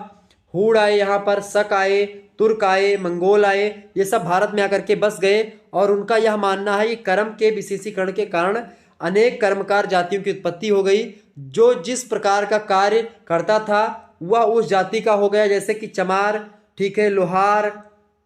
हूण आए, यहाँ पर शक आए, तुर्क आए, मंगोल आए, ये सब भारत में आकर के बस गए। और उनका यह मानना है कि कर्म के विशेषीकरण के कारण अनेक कर्मकार जातियों की उत्पत्ति हो गई। जो जिस प्रकार का कार्य करता था वह उस जाति का हो गया, जैसे कि चमार, ठीक है, लोहार,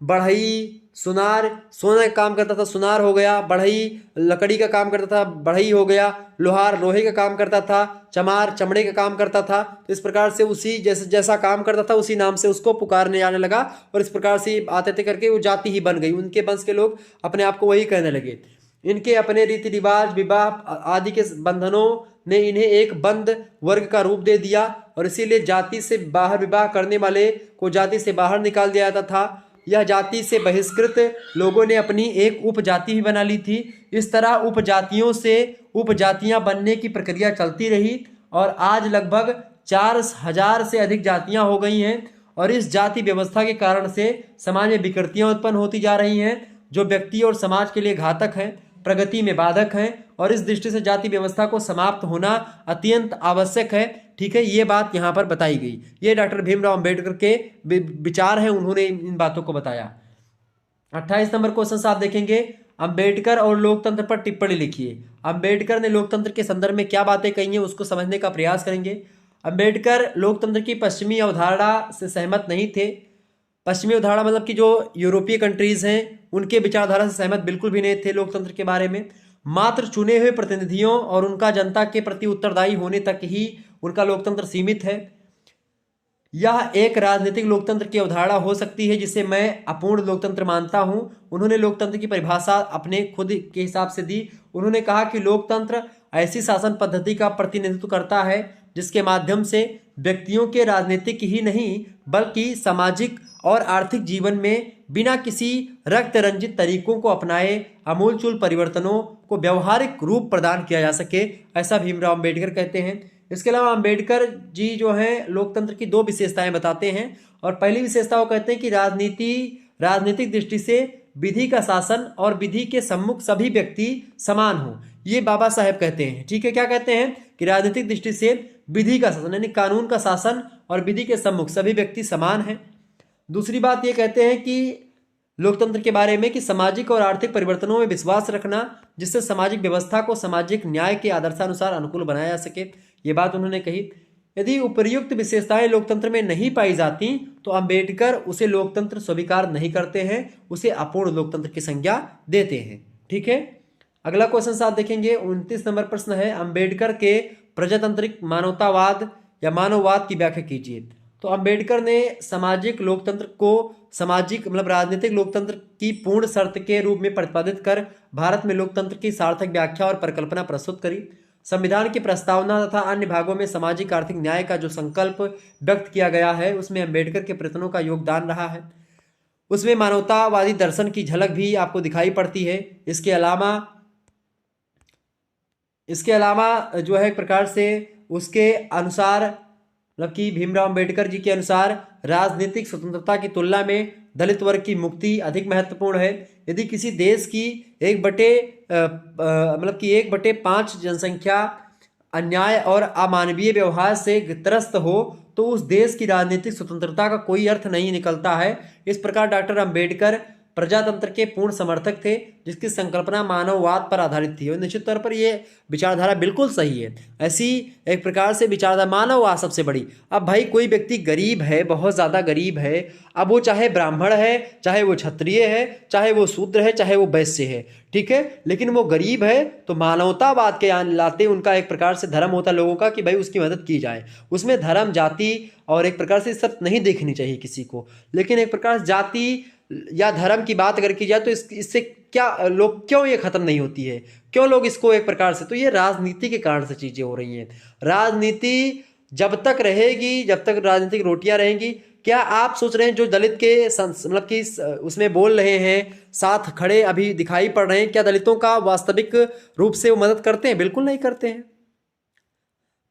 बढ़ई, सुनार, सोने का काम करता था सुनार हो गया, बढ़ई लकड़ी का काम करता था बढ़ई हो गया, लोहार लोहे का काम करता था, चमार चमड़े का काम करता था। तो इस प्रकार से उसी जैसा काम करता था उसी नाम से उसको पुकारने जाने लगा, और इस प्रकार से आते थे करके वो जाति ही बन गई। उनके वंश के लोग अपने आप को वही कहने लगे। इनके अपने रीति रिवाज, विवाह आदि के बंधनों ने इन्हें एक बंद वर्ग का रूप दे दिया, और इसीलिए जाति से बाहर विवाह करने वाले को जाति से बाहर निकाल दिया जाता था। यह जाति से बहिष्कृत लोगों ने अपनी एक उपजाति भी बना ली थी। इस तरह उपजातियों से उपजातियां बनने की प्रक्रिया चलती रही, और आज लगभग 4000 से अधिक जातियां हो गई हैं। और इस जाति व्यवस्था के कारण से समाज में विकृतियां उत्पन्न होती जा रही हैं, जो व्यक्ति और समाज के लिए घातक हैं, प्रगति में बाधक हैं। और इस दृष्टि से जाति व्यवस्था को समाप्त होना अत्यंत आवश्यक है, ठीक है। ये बात यहाँ पर बताई गई। ये डॉक्टर भीमराव अंबेडकर के विचार हैं, उन्होंने इन बातों को बताया। 28 नंबर क्वेश्चन से आप देखेंगे, अंबेडकर और लोकतंत्र पर टिप्पणी लिखिए। अंबेडकर ने लोकतंत्र के संदर्भ में क्या बातें कही हैं उसको समझने का प्रयास करेंगे। अंबेडकर लोकतंत्र की पश्चिमी अवधारणा से सहमत नहीं थे। पश्चिमी अवधारणा मतलब कि जो यूरोपीय कंट्रीज हैं उनके विचारधारा से सहमत बिल्कुल भी नहीं थे लोकतंत्र के बारे में। मात्र चुने हुए प्रतिनिधियों और उनका जनता के प्रति उत्तरदायी होने तक ही उनका लोकतंत्र सीमित है। यह एक राजनीतिक लोकतंत्र की अवधारणा हो सकती है जिसे मैं अपूर्ण लोकतंत्र मानता हूं। उन्होंने लोकतंत्र की परिभाषा अपने खुद के हिसाब से दी। उन्होंने कहा कि लोकतंत्र ऐसी शासन पद्धति का प्रतिनिधित्व करता है जिसके माध्यम से व्यक्तियों के राजनीतिक ही नहीं बल्कि सामाजिक और आर्थिक जीवन में बिना किसी रक्त रंजित तरीकों को अपनाए आमूलचूल परिवर्तनों को व्यवहारिक रूप प्रदान किया जा सके, ऐसा भीमराव अंबेडकर कहते हैं। इसके अलावा अंबेडकर जी जो हैं लोकतंत्र की 2 विशेषताएं बताते हैं। और पहली विशेषता वो कहते हैं कि राजनीतिक दृष्टि से विधि का शासन और विधि के सम्मुख सभी व्यक्ति समान हो। ये बाबा साहेब कहते हैं, ठीक है। क्या कहते हैं कि राजनीतिक दृष्टि से विधि का शासन यानी कानून का शासन और विधि के सम्मुख सभी व्यक्ति समान हैं। दूसरी बात ये कहते हैं कि लोकतंत्र के बारे में कि सामाजिक और आर्थिक परिवर्तनों में विश्वास रखना जिससे सामाजिक व्यवस्था को सामाजिक न्याय के आदर्शानुसार अनुकूल बनाया जा सके, ये बात उन्होंने कही। यदि उपर्युक्त विशेषताएं लोकतंत्र में नहीं पाई जाती तो अंबेडकर उसे लोकतंत्र स्वीकार नहीं करते हैं, उसे अपूर्ण लोकतंत्र की संज्ञा देते हैं, ठीक है। अगला क्वेश्चन साथ देखेंगे, 29 नंबर प्रश्न है, अंबेडकर के प्रजातांत्रिक मानवतावाद या मानववाद की व्याख्या कीजिए। तो अंबेडकर ने सामाजिक लोकतंत्र को सामाजिक मतलब राजनीतिक लोकतंत्र की पूर्ण शर्त के रूप में प्रतिपादित कर भारत में लोकतंत्र की सार्थक व्याख्या और परिकल्पना प्रस्तुत करी। संविधान की प्रस्तावना तथा अन्य भागों में सामाजिक आर्थिक न्याय का जो संकल्प व्यक्त किया गया है उसमें अंबेडकर के प्रयत्नों का योगदान रहा है। उसमें मानवतावादी दर्शन की झलक भी आपको दिखाई पड़ती है। इसके अलावा जो है एक प्रकार से उसके अनुसार मतलब कि भीमराव अंबेडकर जी के अनुसार राजनीतिक स्वतंत्रता की तुलना में दलित वर्ग की मुक्ति अधिक महत्वपूर्ण है। यदि किसी देश की 1/5 जनसंख्या अन्याय और अमानवीय व्यवहार से त्रस्त हो तो उस देश की राजनीतिक स्वतंत्रता का कोई अर्थ नहीं निकलता है। इस प्रकार डॉक्टर अंबेडकर प्रजातंत्र के पूर्ण समर्थक थे जिसकी संकल्पना मानववाद पर आधारित थी और निश्चित तौर पर यह विचारधारा बिल्कुल सही है। ऐसी एक प्रकार से विचारधारा मानववाद सबसे बड़ी। अब भाई कोई व्यक्ति गरीब है, बहुत ज़्यादा गरीब है, अब वो चाहे ब्राह्मण है, चाहे वो क्षत्रिय है, चाहे वो शूद्र है, चाहे वो वैश्य है, ठीक है, लेकिन वो गरीब है तो मानवतावाद के लाते उनका एक प्रकार से धर्म होता है लोगों का कि भाई उसकी मदद की जाए। उसमें धर्म जाति और एक प्रकार से सब नहीं देखनी चाहिए किसी को, लेकिन एक प्रकार से जाति या धर्म की बात अगर की जाए तो इससे क्या लोग क्यों ये खत्म नहीं होती है, क्यों लोग इसको एक प्रकार से, तो ये राजनीति के कारण से चीजें हो रही हैं। राजनीति जब तक रहेगी, जब तक राजनीतिक रोटियां रहेंगी, क्या आप सोच रहे हैं जो दलित के मतलब कि उसमें बोल रहे हैं, साथ खड़े अभी दिखाई पड़ रहे हैं, क्या दलितों का वास्तविक रूप से वो मदद करते हैं? बिल्कुल नहीं करते हैं।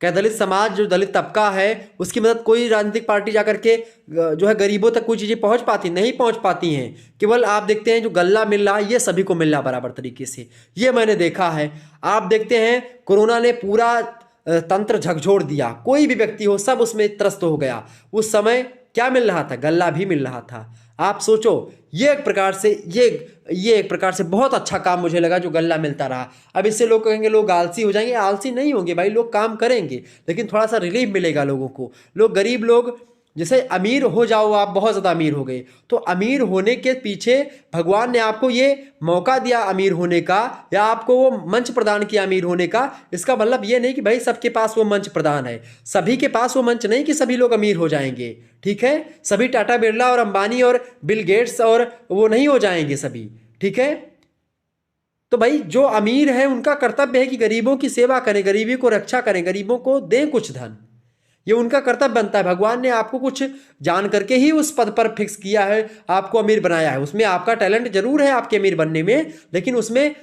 क्या दलित समाज जो दलित तबका है उसकी मदद कोई राजनीतिक पार्टी जाकर के जो है गरीबों तक कोई चीज़ें पहुंच पाती नहीं पहुंच पाती हैं। केवल आप देखते हैं जो गल्ला मिल रहा है ये सभी को मिल रहा बराबर तरीके से, ये मैंने देखा है। आप देखते हैं कोरोना ने पूरा तंत्र झकझोर दिया, कोई भी व्यक्ति हो सब उसमें त्रस्त हो गया। उस समय क्या मिल रहा था? गल्ला भी मिल रहा था। आप सोचो, ये एक प्रकार से ये एक प्रकार से बहुत अच्छा काम मुझे लगा जो गल्ला मिलता रहा। अब इससे लोग कहेंगे लोग आलसी हो जाएंगे, आलसी नहीं होंगे भाई, लोग काम करेंगे, लेकिन थोड़ा सा रिलीफ मिलेगा लोगों को। लोग गरीब लोग जैसे अमीर हो जाओ, आप बहुत ज़्यादा अमीर हो गए तो अमीर होने के पीछे भगवान ने आपको ये मौका दिया अमीर होने का, या आपको वो मंच प्रदान किया अमीर होने का। इसका मतलब ये नहीं कि भाई सबके पास वो मंच प्रदान है, सभी के पास वो मंच नहीं कि सभी लोग अमीर हो जाएंगे, ठीक है। सभी टाटा बिरला और अंबानी और बिल गेट्स और वो नहीं हो जाएंगे सभी, ठीक है। तो भाई जो अमीर है उनका कर्तव्य है कि गरीबों की सेवा करें, गरीबी को रक्षा करें, गरीबों को दें कुछ धन, ये उनका कर्तव्य बनता है। भगवान ने आपको कुछ जान करके ही उस पद पर फिक्स किया है, आपको अमीर बनाया है। उसमें आपका टैलेंट जरूर है आपके अमीर बनने में, लेकिन उसमें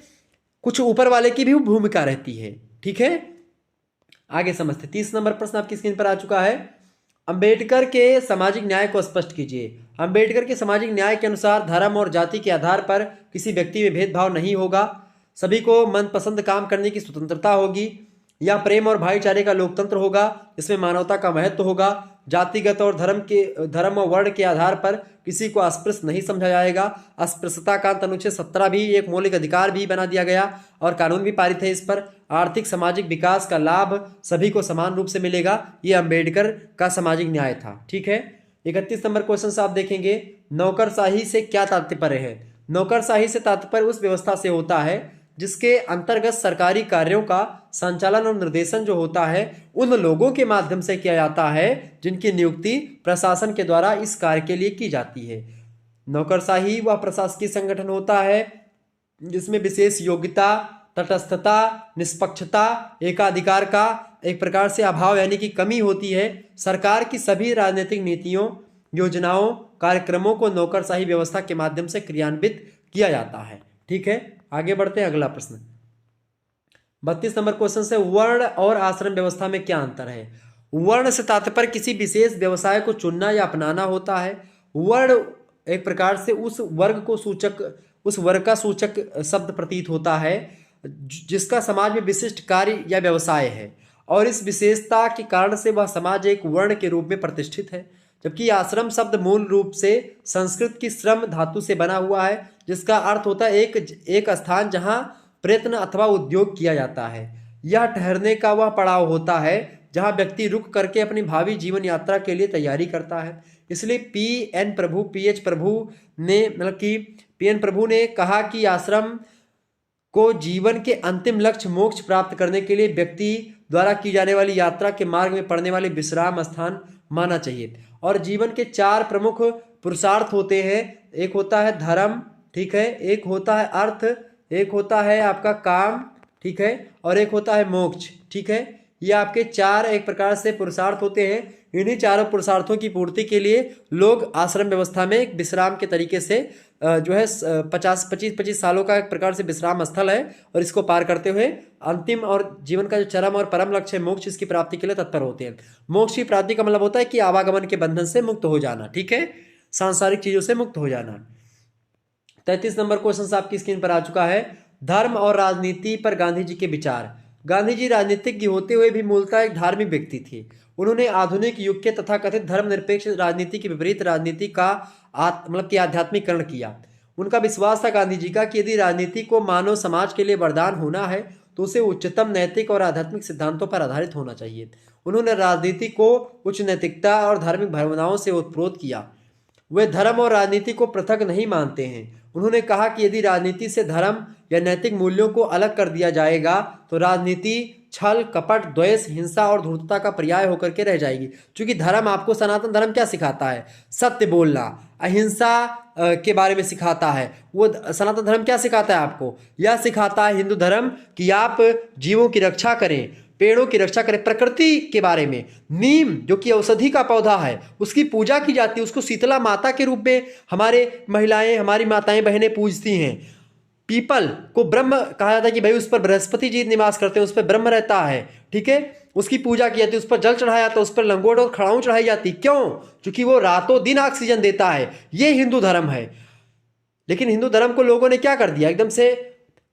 कुछ ऊपर वाले की भी भूमिका रहती है, ठीक है। आगे समझते। 30 नंबर प्रश्न आपकी स्क्रीन पर आ चुका है। अंबेडकर के सामाजिक न्याय को स्पष्ट कीजिए। अंबेडकर के सामाजिक न्याय के अनुसार धर्म और जाति के आधार पर किसी व्यक्ति में भेदभाव नहीं होगा, सभी को मनपसंद काम करने की स्वतंत्रता होगी, यह प्रेम और भाईचारे का लोकतंत्र होगा, इसमें मानवता का महत्व होगा, जातिगत और धर्म और वर्ण के आधार पर किसी को अस्पृश्य नहीं समझा जाएगा। अस्पृश्यता का अनुच्छेद 17 भी एक मौलिक अधिकार भी बना दिया गया और कानून भी पारित है इस पर। आर्थिक सामाजिक विकास का लाभ सभी को समान रूप से मिलेगा। ये अंबेडकर का सामाजिक न्याय था, ठीक है। 31 नंबर क्वेश्चन आप देखेंगे, नौकरशाही से क्या तात्पर्य है? नौकरशाही से तात्पर्य उस व्यवस्था से होता है जिसके अंतर्गत सरकारी कार्यों का संचालन और निर्देशन जो होता है उन लोगों के माध्यम से किया जाता है जिनकी नियुक्ति प्रशासन के द्वारा इस कार्य के लिए की जाती है। नौकरशाही वह प्रशासकीय संगठन होता है जिसमें विशेष योग्यता, तटस्थता, निष्पक्षता, एकाधिकार का एक प्रकार से अभाव यानी कि कमी होती है। सरकार की सभी राजनीतिक नीतियों, योजनाओं, कार्यक्रमों को नौकरशाही व्यवस्था के माध्यम से क्रियान्वित किया जाता है, ठीक है। आगे बढ़ते हैं, अगला प्रश्न 32 नंबर क्वेश्चन से, वर्ण और आश्रम व्यवस्था में क्या अंतर है? वर्ण से तात्पर्य किसी विशेष व्यवसाय को चुनना या अपनाना होता है। वर्ण एक प्रकार से उस वर्ग का सूचक शब्द प्रतीत होता है जिसका समाज में विशिष्ट कार्य या व्यवसाय है और इस विशेषता के कारण से वह समाज एक वर्ण के रूप में प्रतिष्ठित है। जबकि आश्रम शब्द मूल रूप से संस्कृत की श्रम धातु से बना हुआ है जिसका अर्थ होता है एक स्थान जहां प्रयत्न अथवा उद्योग किया जाता है। यह ठहरने का वह पड़ाव होता है जहां व्यक्ति रुक करके अपनी भावी जीवन यात्रा के लिए तैयारी करता है। इसलिए पीएन प्रभु ने कहा कि आश्रम को जीवन के अंतिम लक्ष्य मोक्ष प्राप्त करने के लिए व्यक्ति द्वारा की जाने वाली यात्रा के मार्ग में पड़ने वाले विश्राम स्थान माना चाहिए। और जीवन के 4 प्रमुख पुरुषार्थ होते हैं। एक होता है धर्म, ठीक है, एक होता है अर्थ, एक होता है आपका काम, ठीक है, और एक होता है मोक्ष, ठीक है। ये आपके 4 एक प्रकार से पुरुषार्थ होते हैं। इन्हीं चारों पुरुषार्थों की पूर्ति के लिए लोग आश्रम व्यवस्था में एक विश्राम के तरीके से जो है 25 सालों का एक प्रकार से विश्राम स्थल है, और इसको पार करते हुए अंतिम और जीवन का जो चरम और परम लक्ष्य है मोक्ष, इसकी प्राप्ति के लिए तत्पर होते हैं। मोक्ष की प्राप्ति का मतलब होता है कि आवागमन के बंधन से मुक्त हो जाना, ठीक है, सांसारिक चीजों से मुक्त हो जाना। 33 नंबर क्वेश्चन आपकी स्क्रीन पर आ चुका है। धर्म और राजनीति पर गांधी जी के विचार। गांधी जी राजनीतिज्ञ होते हुए भी मूलतः एक धार्मिक व्यक्ति थे। उन्होंने आधुनिक युग के तथाकथित धर्मनिरपेक्ष राजनीति के विपरीत राजनीति का मतलब कि आध्यात्मिकरण किया। उनका विश्वास था गांधी जी का कि यदि राजनीति को मानव समाज के लिए वरदान होना है तो उसे उच्चतम नैतिक और आध्यात्मिक सिद्धांतों पर आधारित होना चाहिए। उन्होंने राजनीति को उच्च नैतिकता और धार्मिक भावनाओं से ओतप्रोत किया। वे धर्म और राजनीति को पृथक नहीं मानते हैं। उन्होंने कहा कि यदि राजनीति से धर्म या नैतिक मूल्यों को अलग कर दिया जाएगा तो राजनीति छल, कपट, द्वेष, हिंसा और धूर्तता का पर्याय होकर के रह जाएगी। क्योंकि धर्म आपको, सनातन धर्म क्या सिखाता है? सत्य बोलना, अहिंसा के बारे में सिखाता है। वो सनातन धर्म क्या सिखाता है आपको? यह सिखाता है हिंदू धर्म कि आप जीवों की रक्षा करें, पेड़ों की रक्षा करें, प्रकृति के बारे में। नीम जो कि औषधि का पौधा है, उसकी पूजा की जाती है, उसको शीतला माता के रूप में हमारे महिलाएं, हमारी माताएं बहनें पूजती हैं। पीपल को ब्रह्म कहा जाता है कि भाई उस पर बृहस्पति जी निवास करते हैं, उस पर ब्रह्म रहता है, ठीक है, उसकी पूजा की जाती है, उस पर जल चढ़ाया जाता है, उस पर लंगोट और खड़ाऊं चढ़ाई जाती। क्यों? क्योंकि वो रातों दिन ऑक्सीजन देता है। ये हिंदू धर्म है। लेकिन हिंदू धर्म को लोगों ने क्या कर दिया, एकदम से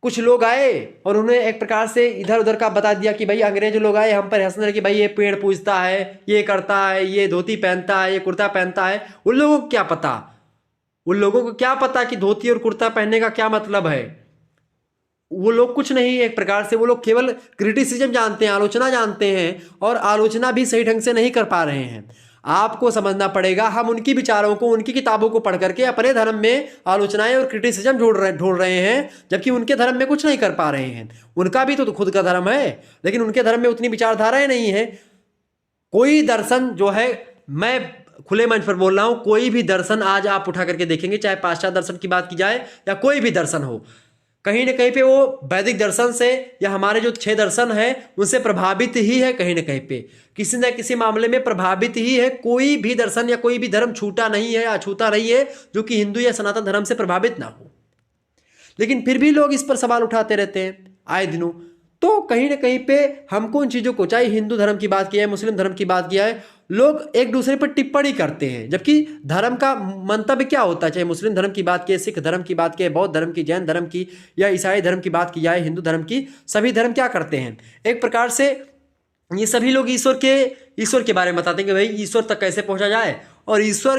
कुछ लोग आए और उन्होंने एक प्रकार से इधर उधर का बता दिया कि भाई अंग्रेज लोग आए हम पर हंसने कि भाई ये पेड़ पूजता है, ये करता है, ये धोती पहनता है, ये कुर्ता पहनता है। उन लोगों को क्या पता, उन लोगों को क्या पता कि धोती और कुर्ता पहनने का क्या मतलब है? वो लोग कुछ नहीं, एक प्रकार से वो लोग केवल क्रिटिसिज्म जानते हैं, आलोचना जानते हैं, और आलोचना भी सही ढंग से नहीं कर पा रहे हैं। आपको समझना पड़ेगा, हम उनकी विचारों को, उनकी किताबों को पढ़ करके अपने धर्म में आलोचनाएं और क्रिटिसिज्म ढूंढ रहे हैं, जबकि उनके धर्म में कुछ नहीं कर पा रहे हैं। उनका भी तो खुद का धर्म है, लेकिन उनके धर्म में उतनी विचारधाराएं नहीं है। कोई दर्शन जो है, मैं खुले मंच पर बोल रहा हूं, कोई भी दर्शन आज आप उठा करके देखेंगे, चाहे पाश्चात्य दर्शन की बात की जाए या कोई भी दर्शन हो, कहीं ना कहीं पे वो वैदिक दर्शन से या हमारे जो 6 दर्शन है उनसे प्रभावित ही है। कहीं ना कहीं पे किसी न किसी मामले में प्रभावित ही है। कोई भी दर्शन या कोई भी धर्म छूटा नहीं है, अछूता नहीं है जो कि हिंदू या सनातन धर्म से प्रभावित ना हो। लेकिन फिर भी लोग इस पर सवाल उठाते रहते हैं आए दिनों। तो कहीं ना कहीं पे हमको इन चीज़ों को, चाहे हिंदू धर्म की बात किया है, मुस्लिम धर्म की बात किया है, लोग एक दूसरे पर टिप्पणी करते हैं, जबकि धर्म का मंतव्य क्या होता है? चाहे मुस्लिम धर्म की बात किए, सिख धर्म की बात किए, बौद्ध धर्म की, जैन धर्म की या ईसाई धर्म की बात की जाए, हिंदू धर्म की, सभी धर्म क्या करते हैं? एक प्रकार से ये सभी लोग ईश्वर के बारे में बताते हैं कि भाई ईश्वर तक कैसे पहुंचा जाए, और ईश्वर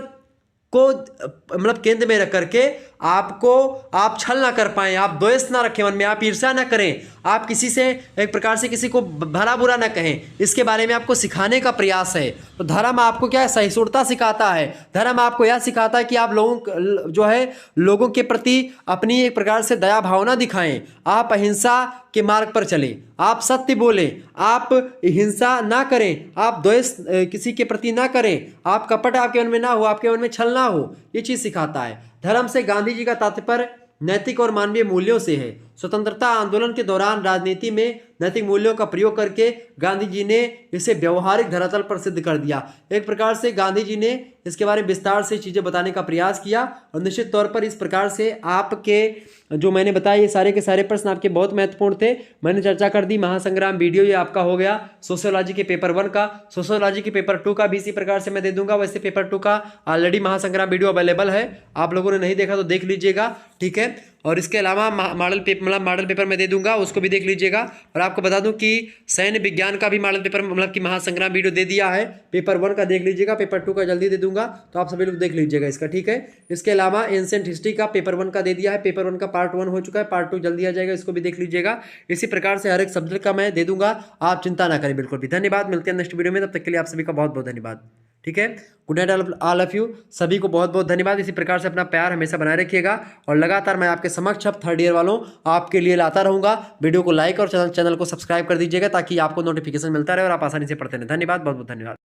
को मतलब केंद्र में रख करके आप छल ना कर पाए, आप द्वेष ना रखें मन में, आप ईर्ष्या ना करें, आप किसी से एक प्रकार से किसी को भला बुरा ना कहें, इसके बारे में आपको सिखाने का प्रयास है। तो धर्म आपको क्या है? सहिष्णुता सिखाता है। धर्म आपको यह सिखाता है कि आप लोगों के प्रति अपनी एक प्रकार से दया भावना दिखाएं, आप अहिंसा के मार्ग पर चलें, आप सत्य बोलें, आप हिंसा ना करें, आप द्वेष किसी के प्रति ना करें, आप कपट आपके मन में ना हो, आपके मन में छल ना हो। ये चीज़ सिखाता है। धर्म से गांधी जी का तात्पर्य नैतिक और मानवीय मूल्यों से है। स्वतंत्रता आंदोलन के दौरान राजनीति में नैतिक मूल्यों का प्रयोग करके गांधी जी ने इसे व्यवहारिक धरातल पर सिद्ध कर दिया। एक प्रकार से गांधी जी ने इसके बारे में विस्तार से चीज़ें बताने का प्रयास किया, और निश्चित तौर पर इस प्रकार से आपके जो मैंने बताया ये सारे के सारे प्रश्न आपके बहुत महत्वपूर्ण थे। मैंने चर्चा कर दी। महासंग्राम वीडियो ये आपका हो गया सोशियोलॉजी के पेपर 1 का। सोशियोलॉजी के पेपर 2 का भी इसी प्रकार से मैं दे दूंगा। वैसे पेपर 2 का ऑलरेडी महासंग्राम वीडियो अवेलेबल है, आप लोगों ने नहीं देखा तो देख लीजिएगा, ठीक है। और इसके अलावा मॉडल पेपर मैं दे दूंगा, उसको भी देख लीजिएगा। और आपको बता दूं कि सैन्य विज्ञान का भी मॉडल पेपर मतलब कि महासंग्राम वीडियो दे दिया है। पेपर 1 का देख लीजिएगा, पेपर 2 का जल्दी दे दूंगा, तो आप सभी लोग देख लीजिएगा इसका, ठीक है। इसके अलावा एंशिएंट हिस्ट्री का पेपर 1 का दे दिया है, पेपर 1 का पार्ट 1 हो चुका है, पार्ट 2 जल्दी आ जाएगा, इसको भी देख लीजिएगा। इसी प्रकार से हर एक सब्जेक्ट का मैं दे दूंगा, आप चिंता ना करें बिल्कुल भी। धन्यवाद, मिलते हैं नेक्स्ट वीडियो में, तब तक के लिए आप सभी का बहुत बहुत धन्यवाद। ठीक है। Good night all of you. सभी को बहुत बहुत धन्यवाद। इसी प्रकार से अपना प्यार हमेशा बनाए रखिएगा और लगातार मैं आपके समक्ष अब थर्ड ईयर वालों आपके लिए लाता रहूंगा। वीडियो को लाइक और चैनल को सब्सक्राइब कर दीजिएगा ताकि आपको नोटिफिकेशन मिलता रहे और आप आसानी से पढ़ते रहें। धन्यवाद, बहुत बहुत धन्यवाद।